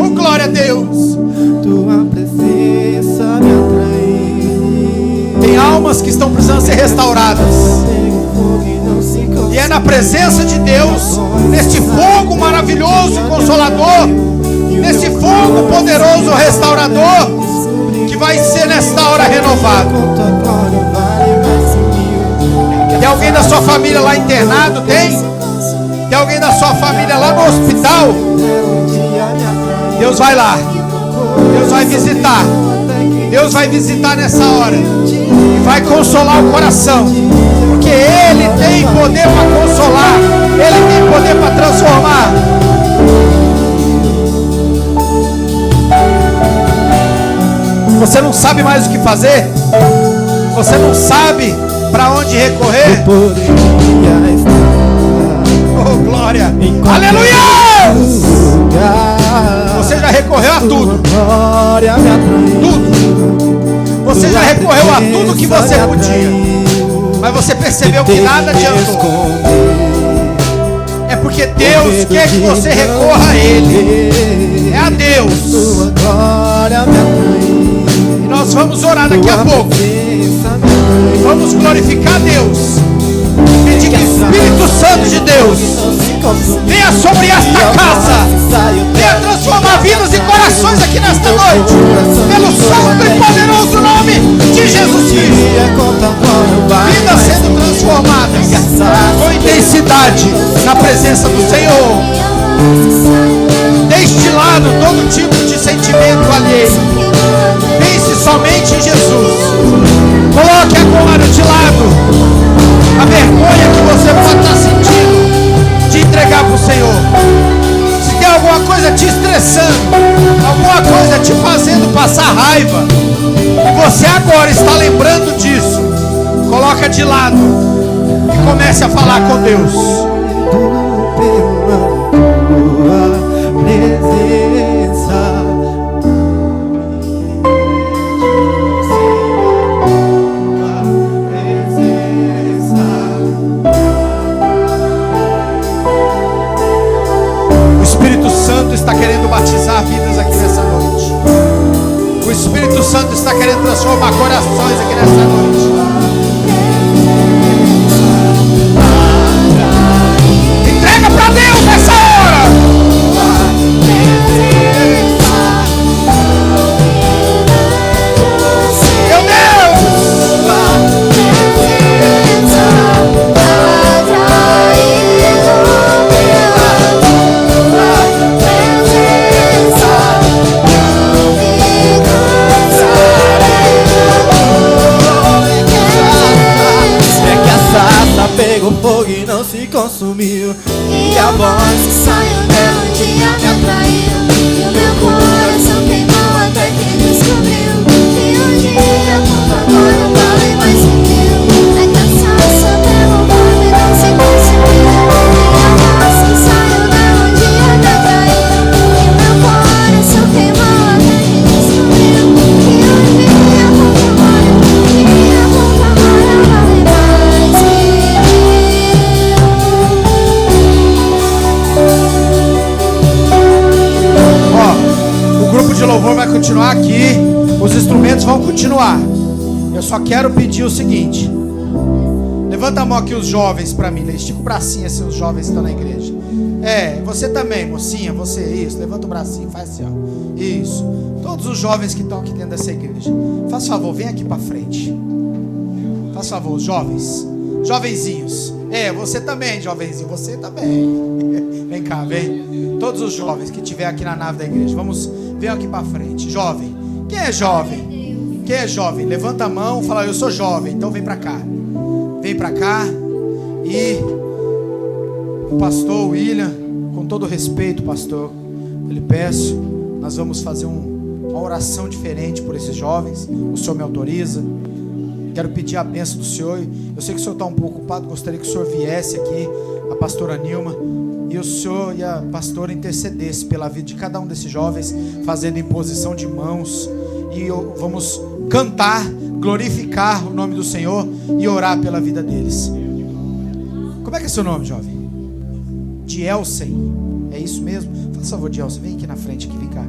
Oh, glória a Deus. Tua presença me atrai. Tem almas que estão precisando ser restauradas. E é na presença de Deus, neste fogo maravilhoso e consolador, nesse fogo poderoso restaurador, que vai ser nesta hora renovado. Tem alguém da sua família lá internado? Tem? Tem alguém da sua família lá no hospital? Deus vai lá. Deus vai visitar. Deus vai visitar nessa hora. E vai consolar o coração. Porque Ele tem poder para consolar. Ele tem poder para transformar. Você não sabe mais o que fazer? Você não sabe para onde recorrer? Oh, glória! Aleluia! Você já recorreu a tudo. Tudo. Você já recorreu a tudo que você podia. Mas você percebeu que nada adiantou. É porque Deus quer que você recorra a Ele. É a Deus. E nós vamos orar daqui a pouco. E vamos glorificar a Deus. Pedir que o Espírito Santo de Deus venha sobre esta casa, venha transformar vidas e corações aqui nesta noite, pelo santo e poderoso nome de Jesus Cristo. Vidas sendo transformadas com intensidade na presença do Senhor. Deixe de lado todo tipo de sentimento alheio. Pense somente em Jesus. Coloque agora de lado a vergonha que você pode estar sentindo de entregar para o Senhor. Se tem alguma coisa te estressando, alguma coisa te fazendo passar raiva, e você agora está lembrando disso, coloca de lado e comece a falar com Deus. Está querendo batizar vidas aqui nessa noite. O Espírito Santo está querendo transformar corações aqui nessa noite. Entrega para Deus nessa hora. Meu Deus! Pegou fogo e não se consumiu. E a voz que saiu dela um dia me atraiu. E o meu coração queimou até que descobriu que um dia com amor não vale mais seguiu. É cansaço pelo mundo e não se consumiu. E a voz que saiu dela um dia me atraiu. E o meu coração queimou até que descobriu que um dia com amor não vale mais seguiu. O grupo de louvor vai continuar aqui, os instrumentos vão continuar. Eu só quero pedir o seguinte: levanta a mão aqui os jovens para mim, estica o bracinho assim, os jovens que estão na igreja. Você também, mocinha, você, isso, levanta o bracinho, faz assim, ó. Isso. Todos os jovens que estão aqui dentro dessa igreja, faz favor, vem aqui para frente. Faz favor, os jovens, jovenzinhos. Você também, jovenzinho, você também. Vem cá, vem. Todos os jovens que estiver aqui na nave da igreja, vem aqui para frente. Jovem, quem é jovem? Quem é jovem? Levanta a mão, fala, eu sou jovem, então vem para cá. Vem para cá. E o pastor William, com todo respeito, pastor, eu lhe peço, nós vamos fazer uma oração diferente por esses jovens. O senhor me autoriza? Quero pedir a bênção do senhor. Eu sei que o senhor está um pouco ocupado, gostaria que o senhor viesse aqui, a pastora Nilma, e o senhor e a pastora intercedesse pela vida de cada um desses jovens, fazendo imposição de mãos, e vamos cantar, glorificar o nome do Senhor e orar pela vida deles. Como é que é seu nome, jovem? Dielsen, é isso mesmo? Faça favor, Dielsen, vem aqui na frente, vem cá.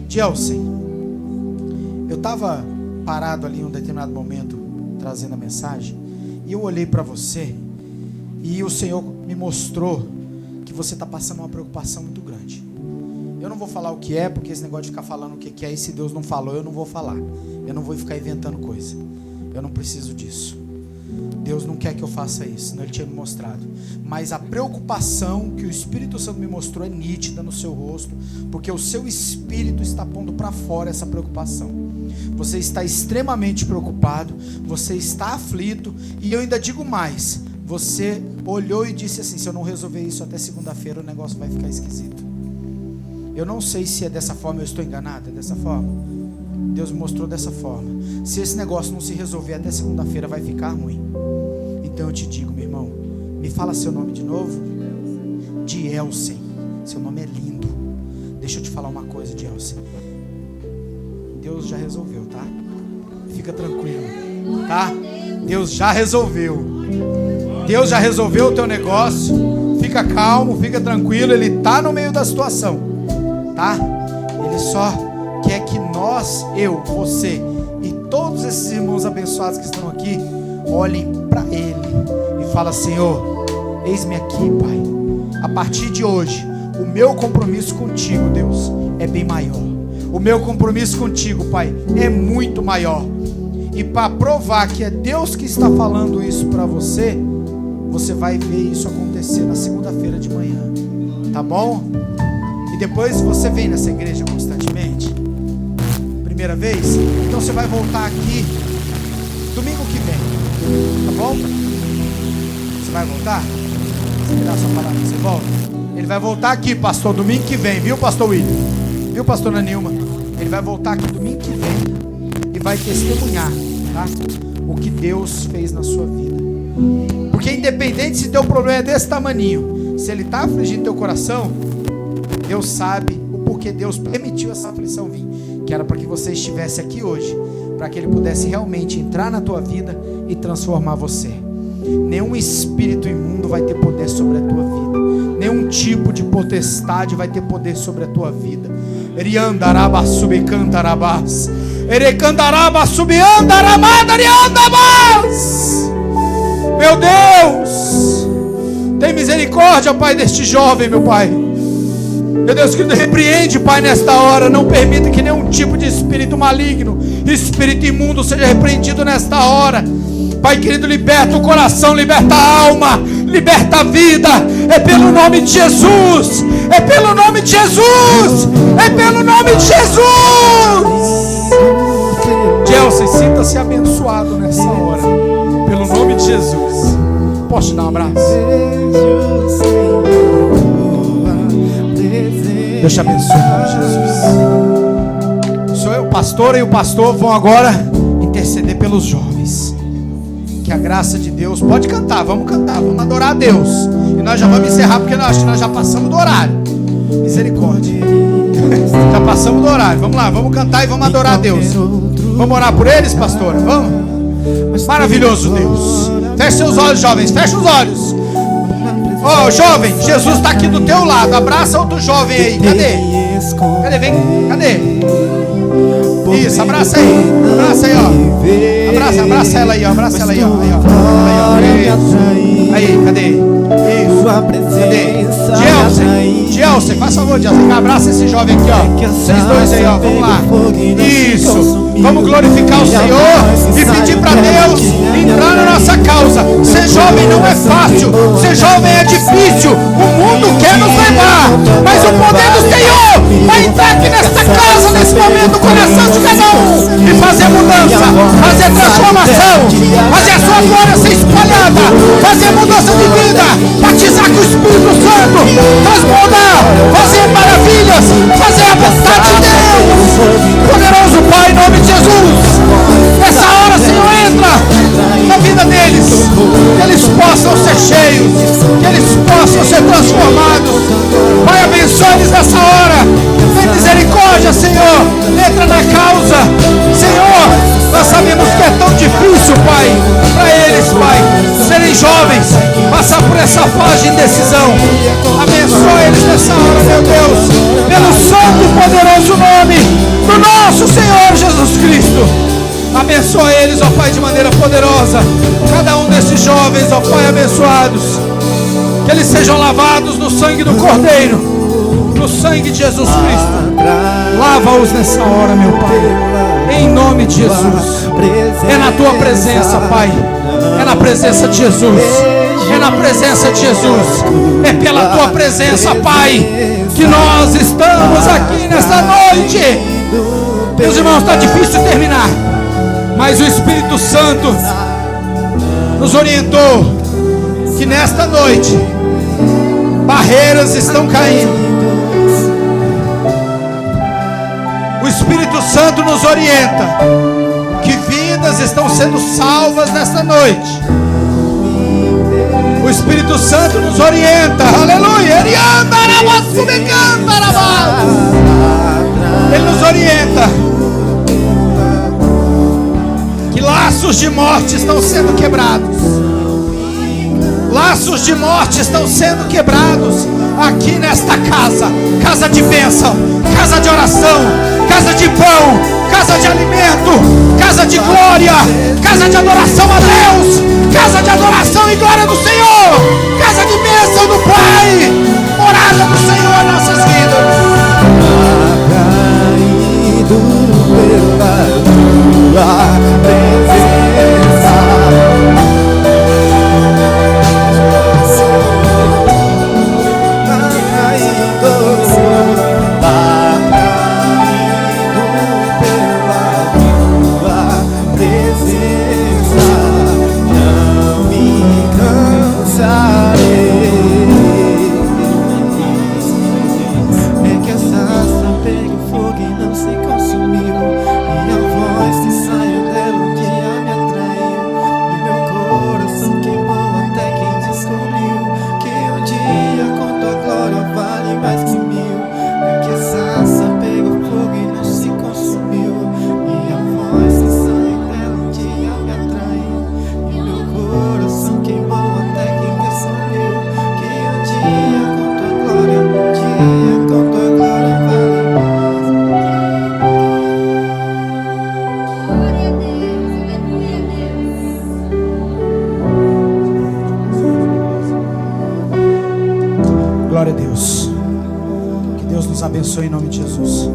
Dielsen, eu estava parado ali em um determinado momento, trazendo a mensagem, e eu olhei para você, e o Senhor me mostrou que você está passando uma preocupação muito grande. Eu não vou falar o que é, porque esse negócio de ficar falando o que é, e se Deus não falou, eu não vou falar. Eu não vou ficar inventando coisa. Eu não preciso disso. Deus não quer que eu faça isso, senão Ele tinha me mostrado. Mas a preocupação que o Espírito Santo me mostrou é nítida no seu rosto, porque o seu espírito está pondo para fora essa preocupação. Você está extremamente preocupado, você está aflito, e eu ainda digo mais, você olhou e disse assim, se eu não resolver isso até segunda-feira, o negócio vai ficar esquisito. Eu não sei se é dessa forma, eu estou enganado, é dessa forma? Deus me mostrou dessa forma. Se esse negócio não se resolver até segunda-feira, vai ficar ruim. Então eu te digo, meu irmão, me fala seu nome de novo. Dielsen, seu nome é lindo. Deixa eu te falar uma coisa, Dielsen. Deus já resolveu, tá? Fica tranquilo, tá? Deus já resolveu. Deus já resolveu o teu negócio. Fica calmo, fica tranquilo. Ele está no meio da situação, tá? Ele só quer que nós, eu, você e todos esses irmãos abençoados que estão aqui olhem para Ele e falem, Senhor, eis-me aqui, Pai. A partir de hoje, o meu compromisso contigo, Deus, é bem maior. O meu compromisso contigo, Pai, é muito maior. E para provar que é Deus que está falando isso para você, você vai ver isso acontecer na segunda-feira de manhã, tá bom? E depois você vem nessa igreja constantemente. Primeira vez, então você vai voltar aqui domingo que vem, tá bom? Você vai voltar? Você me dá a sua palavra, você volta? Ele vai voltar aqui, pastor, domingo que vem, viu, pastor William? Viu, pastora Nilma? Ele vai voltar aqui domingo que vem e vai testemunhar, tá? O que Deus fez na sua vida. Porque independente se teu problema é desse tamaninho, se ele está afligindo teu coração, Deus sabe o porquê Deus permitiu essa aflição vir. Que era para que você estivesse aqui hoje, para que Ele pudesse realmente entrar na tua vida e transformar você. Nenhum espírito imundo vai ter poder sobre a tua vida. Nenhum tipo de potestade vai ter poder sobre a tua vida. Eriandaraba subicantarabás. Erecandaraba subiandaramandariandabás. Meu Deus, tem misericórdia, Pai, deste jovem, meu Pai. Meu Deus, que repreende, Pai, nesta hora. Não permita que nenhum tipo de espírito maligno, espírito imundo seja repreendido nesta hora. Pai querido, liberta o coração, liberta a alma, liberta a vida. É pelo nome de Jesus. É pelo nome de Jesus. É pelo nome de Jesus. Gelson, sinta-se abençoado nessa hora. Pelo nome de Jesus. Posso te dar um abraço? Deus te abençoe, Jesus. Sou eu, pastora, e o pastor vão agora interceder pelos jovens. Que a graça de Deus, pode cantar, vamos adorar a Deus. E nós já vamos encerrar, porque nós já passamos do horário. Misericórdia. Já passamos do horário. Vamos lá, vamos cantar e vamos adorar a Deus. Vamos orar por eles, pastora? Vamos? Maravilhoso Deus. Feche seus olhos, jovens, feche os olhos. Ó, jovem, Jesus está aqui do teu lado. Abraça outro jovem aí. Cadê? Cadê? Vem, cadê? Isso, abraça aí. Abraça aí, ó. Abraça ela aí, ó. Abraça ela aí, ó. Aí, ó. Aí, cadê? Isso. Cadê? Gelsen, faz favor, Gelsen, abraça esse jovem aqui, ó. Vocês dois aí, ó, vamos lá. Isso, vamos glorificar o Senhor e pedir para Deus entrar na nossa causa. Ser jovem não é fácil, ser jovem é difícil. O mundo quer nos levar, mas o poder do Senhor vai entrar aqui nesta casa, nesse momento, no coração de cada um e fazer mudança, fazer transformação, fazer a sua glória ser espalhada, fazer mudança de vida, batizar com o Espírito Santo, transbordar, fazer maravilhas, fazer a vontade de Deus. Poderoso Pai, em nome de Jesus, nessa hora, Senhor, entra na vida deles, que eles possam ser cheios, que eles possam ser transformados. Pai, abençoe eles nessa hora, tem misericórdia, Senhor, entra na causa, Senhor. Nós sabemos que é tão difícil, Pai, para eles, Pai, serem jovens, passar por essa fase de indecisão. Abençoa eles nessa hora, meu Deus, pelo santo e poderoso nome do nosso Senhor Jesus Cristo. Abençoa eles, ó Pai, de maneira poderosa. Cada um desses jovens, ó Pai, abençoados, que eles sejam lavados no sangue do Cordeiro, no sangue de Jesus Cristo. Lava-os nessa hora, meu Pai, em nome de Jesus. É na tua presença, Pai, é na presença de Jesus, é na presença de Jesus, é pela tua presença, Pai, que nós estamos aqui nesta noite. Meus irmãos, está difícil terminar, mas o Espírito Santo nos orientou que nesta noite barreiras estão caindo. O Espírito Santo nos orienta que vidas estão sendo salvas nesta noite. O Espírito Santo nos orienta, aleluia, ele nos orienta que laços de morte estão sendo quebrados. Laços de morte estão sendo quebrados aqui nesta casa. Casa de bênção, casa de oração, casa de pão, casa de alimento, casa de glória, casa de adoração a Deus, casa de adoração e glória do Senhor, casa de bênção do Pai, morada do Senhor em nossas vidas. Glória a Deus. Que Deus nos abençoe em nome de Jesus.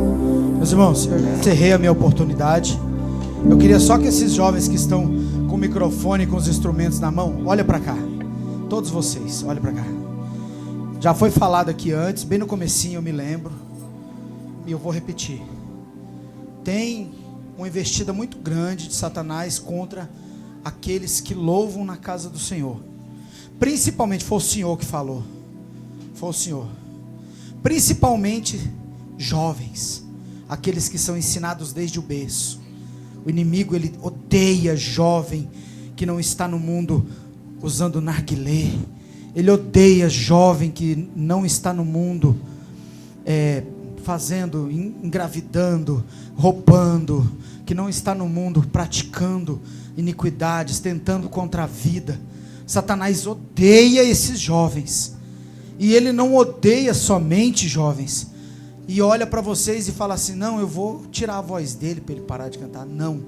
Meus irmãos, eu encerrei a minha oportunidade. Eu queria só que esses jovens que estão com o microfone e com os instrumentos na mão, olha para cá. Todos vocês, olha para cá. Já foi falado aqui antes, bem no comecinho eu me lembro. E eu vou repetir. Tem uma investida muito grande de Satanás contra aqueles que louvam na casa do Senhor. Principalmente, foi o Senhor que falou. Foi o Senhor. Principalmente jovens, aqueles que são ensinados desde o berço. O inimigo, ele odeia jovem que não está no mundo usando narguilé. Ele odeia jovem que não está no mundo fazendo, engravidando, roubando, que não está no mundo praticando iniquidades, tentando contra a vida. Satanás odeia esses jovens. E ele não odeia somente jovens. E olha para vocês e fala assim: não, eu vou tirar a voz dele para ele parar de cantar. Não.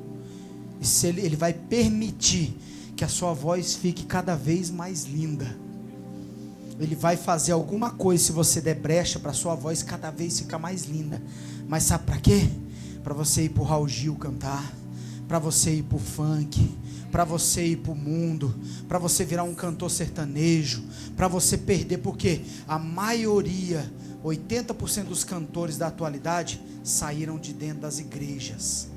Ele vai permitir que a sua voz fique cada vez mais linda. Ele vai fazer alguma coisa se você der brecha para sua voz cada vez ficar mais linda. Mas sabe para quê? Para você ir pro Raul Gil cantar, para você ir pro funk, para você ir pro mundo, para você virar um cantor sertanejo, para você perder, porque a maioria, 80% dos cantores da atualidade saíram de dentro das igrejas.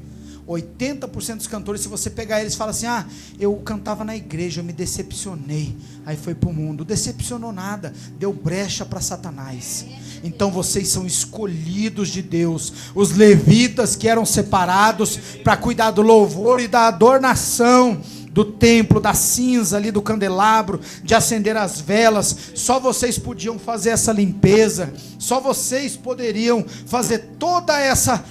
80% dos cantores, se você pegar eles, fala assim: ah, eu cantava na igreja, eu me decepcionei, aí foi pro mundo. Decepcionou nada, deu brecha para Satanás. Então vocês são escolhidos de Deus, os levitas que eram separados para cuidar do louvor e da adornação do templo, da cinza ali do candelabro, de acender as velas. Só vocês podiam fazer essa limpeza, só vocês poderiam fazer toda essa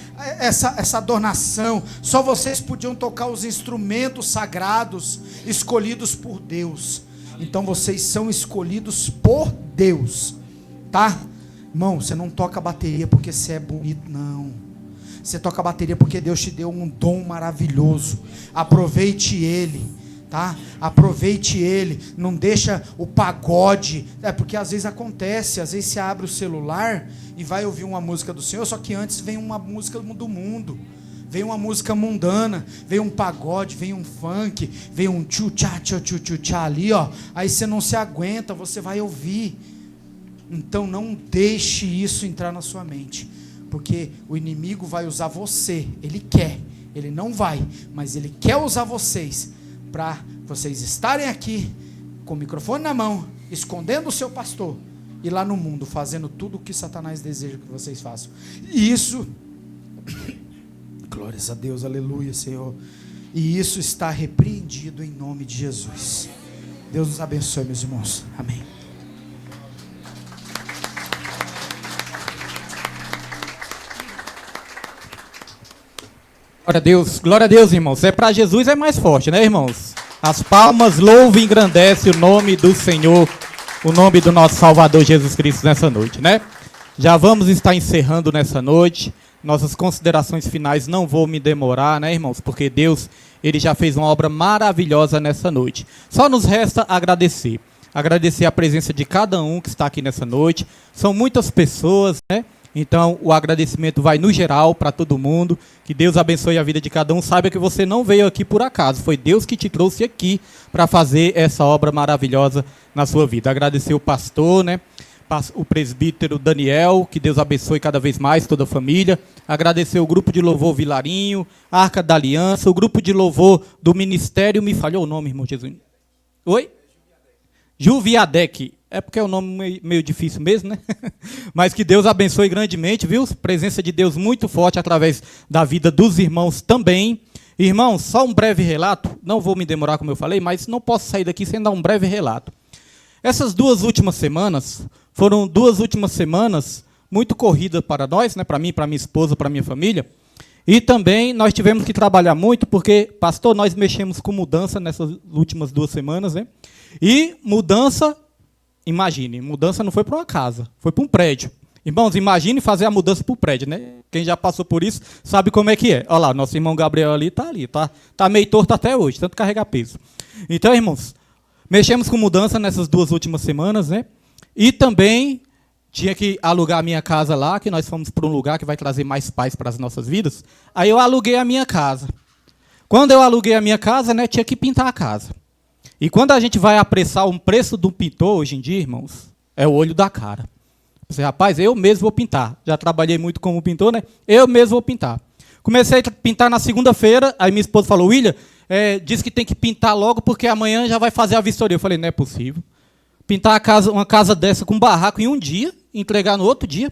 adornação, só vocês podiam tocar os instrumentos sagrados escolhidos por Deus. Então vocês são escolhidos por Deus, tá? Irmão, você não toca bateria porque você é bonito, não. Você toca bateria porque Deus te deu um dom maravilhoso. Aproveite ele, tá? Aproveite ele. Não deixa o pagode. É porque às vezes acontece. Às vezes você abre o celular e vai ouvir uma música do Senhor, só que antes vem uma música do mundo. Vem uma música mundana, vem um pagode, vem um funk, vem um tchu-tchá ali, ó. Aí você não se aguenta, você vai ouvir. Então não deixe isso entrar na sua mente, porque o inimigo vai usar você. Ele quer, ele não vai, mas ele quer usar vocês para vocês estarem aqui com o microfone na mão, escondendo o seu pastor, e lá no mundo fazendo tudo o que Satanás deseja que vocês façam. E isso, glórias a Deus, aleluia, Senhor. E isso está repreendido em nome de Jesus. Deus nos abençoe, meus irmãos. Amém. Glória a Deus, irmãos. É para Jesus é mais forte, né, irmãos? As palmas louvam e engrandecem o nome do Senhor, o nome do nosso Salvador Jesus Cristo nessa noite, né? Já vamos estar encerrando nessa noite. Nossas considerações finais, não vou me demorar, né, irmãos? Porque Deus, ele já fez uma obra maravilhosa nessa noite. Só nos resta agradecer. Agradecer a presença de cada um que está aqui nessa noite. São muitas pessoas, né? Então, o agradecimento vai no geral para todo mundo. Que Deus abençoe a vida de cada um. Saiba que você não veio aqui por acaso. Foi Deus que te trouxe aqui para fazer essa obra maravilhosa na sua vida. Agradecer o pastor, né? O presbítero Daniel. Que Deus abençoe cada vez mais toda a família. Agradecer o grupo de louvor Vilarinho, Arca da Aliança, o grupo de louvor do Ministério. Me falhou o nome, irmão Jesus. Oi? Juviadec. É porque é um nome meio difícil mesmo, né? Mas que Deus abençoe grandemente, viu? Presença de Deus muito forte através da vida dos irmãos também. Irmãos, só um breve relato. Não vou me demorar, como eu falei, mas não posso sair daqui sem dar um breve relato. Essas 2 últimas semanas foram 2 últimas semanas muito corridas para nós, né? Para mim, para minha esposa, para minha família. E também nós tivemos que trabalhar muito, porque, pastor, nós mexemos com mudança nessas últimas 2 semanas, né? E mudança... Imagine, mudança não foi para uma casa, foi para um prédio. Irmãos, imagine fazer a mudança para o prédio, né? Quem já passou por isso sabe como é que é. Olha lá, nosso irmão Gabriel ali, tá meio torto até hoje, tanto carregar peso. Então, irmãos, mexemos com mudança nessas 2 últimas semanas, né? E também tinha que alugar a minha casa lá, que nós fomos para um lugar que vai trazer mais paz para as nossas vidas. Aí eu aluguei a minha casa. Quando eu aluguei a minha casa, né, tinha que pintar a casa. E quando a gente vai apressar um preço do pintor, hoje em dia, irmãos, é o olho da cara. Você, rapaz, eu mesmo vou pintar. Já trabalhei muito como pintor, né? Eu mesmo vou pintar. Comecei a pintar na segunda-feira, aí minha esposa falou, William, diz que tem que pintar logo porque amanhã já vai fazer a vistoria. Eu falei, não é possível. Pintar uma casa dessa com barraco em um dia, entregar no outro dia.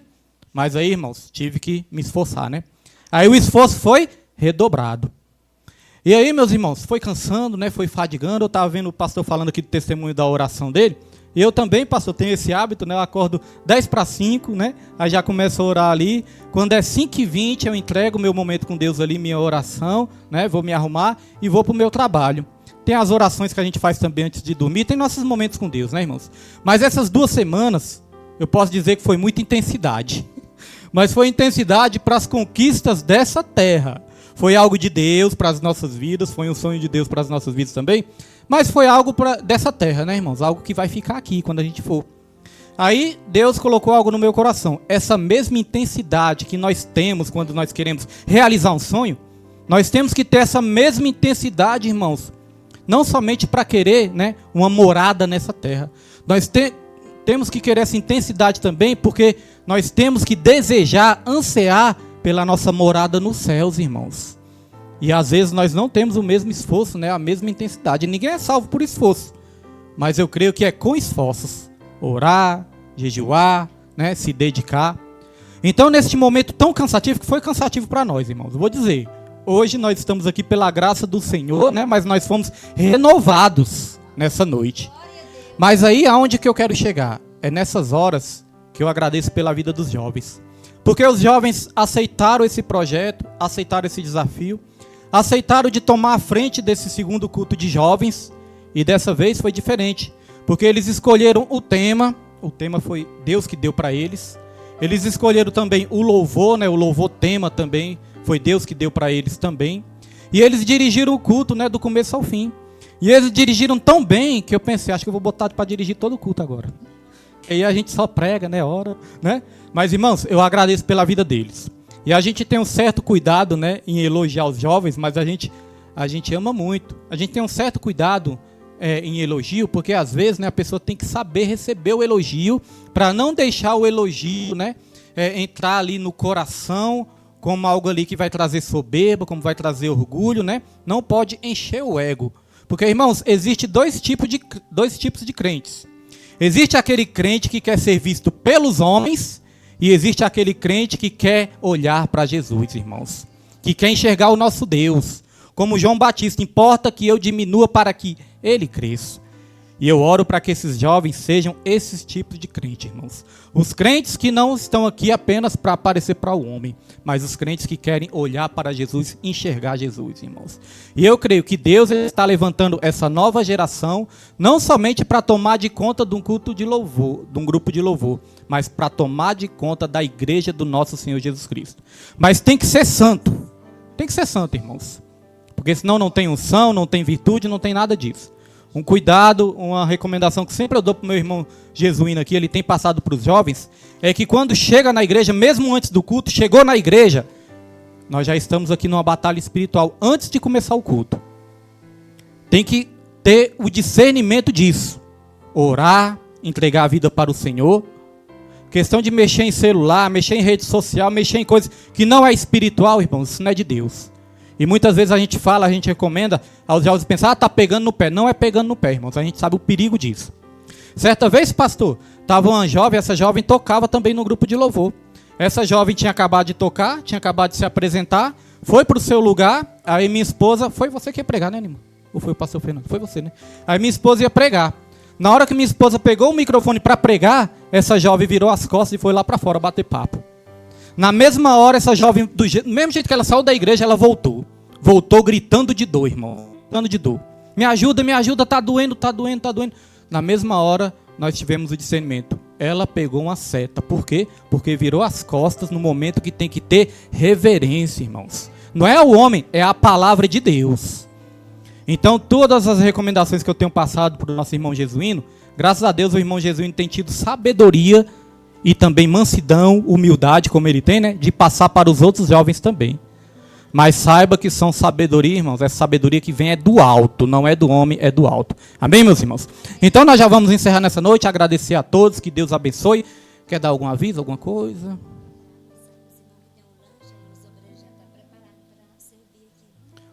Mas aí, irmãos, tive que me esforçar, né? Aí o esforço foi redobrado. E aí, meus irmãos, foi cansando, né? Foi fadigando. Eu estava vendo o pastor falando aqui do testemunho da oração dele. E eu também, pastor, tenho esse hábito, né? Eu acordo 10 para 5, né? Aí já começo a orar ali. Quando é 5h20, eu entrego o meu momento com Deus ali, minha oração, né? Vou me arrumar e vou para o meu trabalho. Tem as orações que a gente faz também antes de dormir. Tem nossos momentos com Deus, né, irmãos? Mas essas 2 semanas, eu posso dizer que foi muita intensidade. Mas foi intensidade para as conquistas dessa terra. Foi algo de Deus para as nossas vidas, foi um sonho de Deus para as nossas vidas também, mas foi algo dessa terra, né, irmãos? Algo que vai ficar aqui quando a gente for. Aí Deus colocou algo no meu coração. Essa mesma intensidade que nós temos quando nós queremos realizar um sonho, nós temos que ter essa mesma intensidade, irmãos. Não somente para querer, né, uma morada nessa terra. Nós temos que querer essa intensidade também, porque nós temos que desejar, ansiar pela nossa morada nos céus, irmãos. E às vezes nós não temos o mesmo esforço, né, a mesma intensidade. Ninguém é salvo por esforço. Mas eu creio que é com esforços. Orar, jejuar, né, se dedicar. Então, neste momento tão cansativo, que foi cansativo para nós, irmãos, eu vou dizer, hoje nós estamos aqui pela graça do Senhor, né, mas nós fomos renovados nessa noite. Mas aí, aonde que eu quero chegar? É nessas horas que eu agradeço pela vida dos jovens. Porque os jovens aceitaram esse projeto, aceitaram esse desafio, aceitaram de tomar a frente desse segundo culto de jovens, e dessa vez foi diferente. Porque eles escolheram o tema foi Deus que deu para eles. Eles escolheram também o louvor, né? O louvor tema também foi Deus que deu para eles também. E eles dirigiram o culto, né? Do começo ao fim. E eles dirigiram tão bem que eu pensei, acho que eu vou botar para dirigir todo o culto agora. E aí a gente só prega, né? Ora, né? Mas irmãos, eu agradeço pela vida deles. E a gente tem um certo cuidado, né? Em elogiar os jovens, mas a gente ama muito. A gente tem um certo cuidado em elogio, porque às vezes, né, a pessoa tem que saber receber o elogio para não deixar o elogio, né, entrar ali no coração como algo ali que vai trazer soberba, como vai trazer orgulho, né? Não pode encher o ego. Porque, irmãos, existe dois tipos de crentes. Existe aquele crente que quer ser visto pelos homens e existe aquele crente que quer olhar para Jesus, irmãos. Que quer enxergar o nosso Deus. Como João Batista, importa que eu diminua para que ele cresça. E eu oro para que esses jovens sejam esses tipos de crentes, irmãos. Os crentes que não estão aqui apenas para aparecer para o homem, mas os crentes que querem olhar para Jesus, enxergar Jesus, irmãos. E eu creio que Deus está levantando essa nova geração, não somente para tomar de conta de um culto de louvor, de um grupo de louvor, mas para tomar de conta da igreja do nosso Senhor Jesus Cristo. Mas tem que ser santo. Tem que ser santo, irmãos. Porque senão não tem unção, não tem virtude, não tem nada disso. Um cuidado, uma recomendação que sempre eu dou para o meu irmão jesuíno aqui, ele tem passado para os jovens, é que quando chega na igreja, mesmo antes do culto, chegou na igreja, nós já estamos aqui numa batalha espiritual antes de começar o culto. Tem que ter o discernimento disso. Orar, entregar a vida para o Senhor. Questão de mexer em celular, mexer em rede social, mexer em coisas que não é espiritual, irmãos, isso não é de Deus. E muitas vezes a gente recomenda aos jovens pensar, tá pegando no pé. Não é pegando no pé, irmãos. A gente sabe o perigo disso. Certa vez, pastor, estava uma jovem, essa jovem tocava também no grupo de louvor. Essa jovem tinha acabado de tocar, tinha acabado de se apresentar, foi para o seu lugar, aí minha esposa, foi você que ia pregar, né, irmão? Ou foi o pastor Fernando? Foi você, né? Aí minha esposa ia pregar. Na hora que minha esposa pegou o microfone para pregar, essa jovem virou as costas e foi lá para fora bater papo. Na mesma hora, essa jovem, do mesmo jeito que ela saiu da igreja, ela voltou. Voltou gritando de dor, irmão. Gritando de dor. Me ajuda, tá doendo. Na mesma hora, nós tivemos o discernimento. Ela pegou uma seta. Por quê? Porque virou as costas no momento que tem que ter reverência, irmãos. Não é o homem, é a palavra de Deus. Então, todas as recomendações que eu tenho passado para o nosso irmão jesuíno, graças a Deus o irmão jesuíno tem tido sabedoria e também mansidão, humildade, como ele tem, né? De passar para os outros jovens também. Mas saiba que são sabedoria, irmãos. Essa sabedoria que vem é do alto, não é do homem, é do alto. Amém, meus irmãos? Então nós já vamos encerrar nessa noite, agradecer a todos, que Deus abençoe. Quer dar algum aviso, alguma coisa?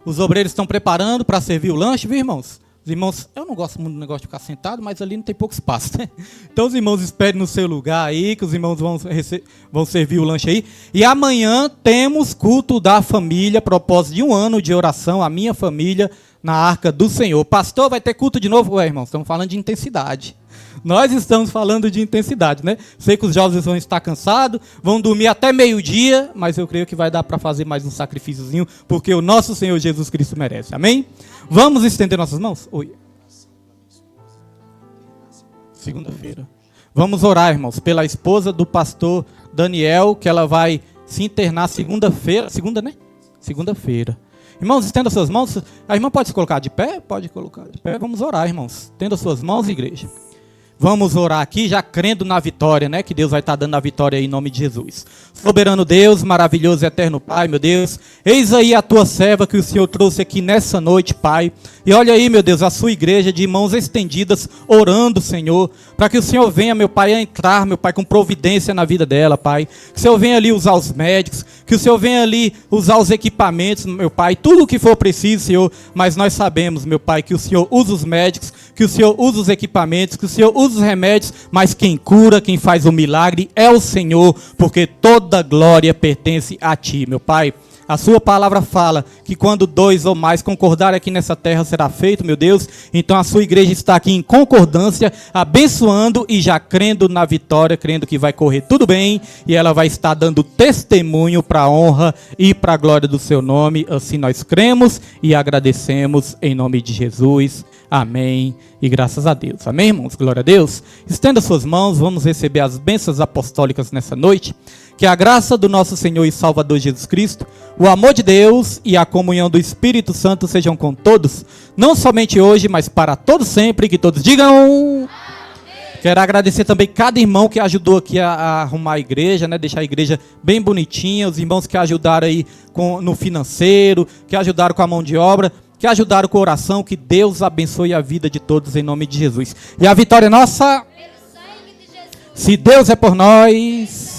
Os obreiros estão preparando para servir o lanche, viu, irmãos? Os irmãos, eu não gosto muito do negócio de ficar sentado, mas ali não tem pouco espaço, né? Então os irmãos esperem no seu lugar aí, que os irmãos vão servir o lanche aí. E amanhã temos culto da família, propósito de 1 ano de oração, a minha família, na Arca do Senhor. Pastor, vai ter culto de novo? Ué, irmãos, estamos falando de intensidade. Nós estamos falando de intensidade, né? Sei que os jovens vão estar cansados, vão dormir até meio-dia, mas eu creio que vai dar para fazer mais um sacrifíciozinho, porque o nosso Senhor Jesus Cristo merece. Amém? Vamos estender nossas mãos? Oi. Segunda-feira. Vamos orar, irmãos, pela esposa do pastor Daniel, que ela vai se internar segunda-feira. Segunda, né? Segunda-feira. Irmãos, estenda suas mãos. A irmã pode se colocar de pé? Pode colocar de pé. Vamos orar, irmãos. Estenda suas mãos, igreja. Vamos orar aqui, já crendo na vitória, né? Que Deus vai estar dando a vitória aí em nome de Jesus. Soberano Deus, maravilhoso e eterno Pai, meu Deus. Eis aí a tua serva que o Senhor trouxe aqui nessa noite, Pai. E olha aí, meu Deus, a sua igreja de mãos estendidas, orando, Senhor. Para que o Senhor venha, meu Pai, a entrar, meu Pai, com providência na vida dela, Pai. Que o Senhor venha ali usar os médicos. Que o Senhor venha ali usar os equipamentos, meu Pai. Tudo o que for preciso, Senhor. Mas nós sabemos, meu Pai, que o Senhor usa os médicos. Que o Senhor usa os equipamentos. Que o Senhor usa os remédios. Mas quem cura, quem faz o milagre é o Senhor. Porque toda glória pertence a Ti, meu Pai. A sua palavra fala que quando 2 ou mais concordarem aqui nessa terra será feito, meu Deus. Então a sua igreja está aqui em concordância, abençoando e já crendo na vitória, crendo que vai correr tudo bem. E ela vai estar dando testemunho para a honra e para a glória do seu nome. Assim nós cremos e agradecemos em nome de Jesus. Amém. E graças a Deus. Amém, irmãos? Glória a Deus. Estenda suas mãos, vamos receber as bênçãos apostólicas nessa noite. Que a graça do nosso Senhor e Salvador Jesus Cristo, o amor de Deus e a comunhão do Espírito Santo sejam com todos, não somente hoje, mas para todos sempre, que todos digam. Amém. Quero agradecer também cada irmão que ajudou aqui a arrumar a igreja, né? Deixar a igreja bem bonitinha, os irmãos que ajudaram aí no financeiro, que ajudaram com a mão de obra, que ajudaram com a oração. Que Deus abençoe a vida de todos em nome de Jesus. E a vitória é nossa. Se Deus é por nós,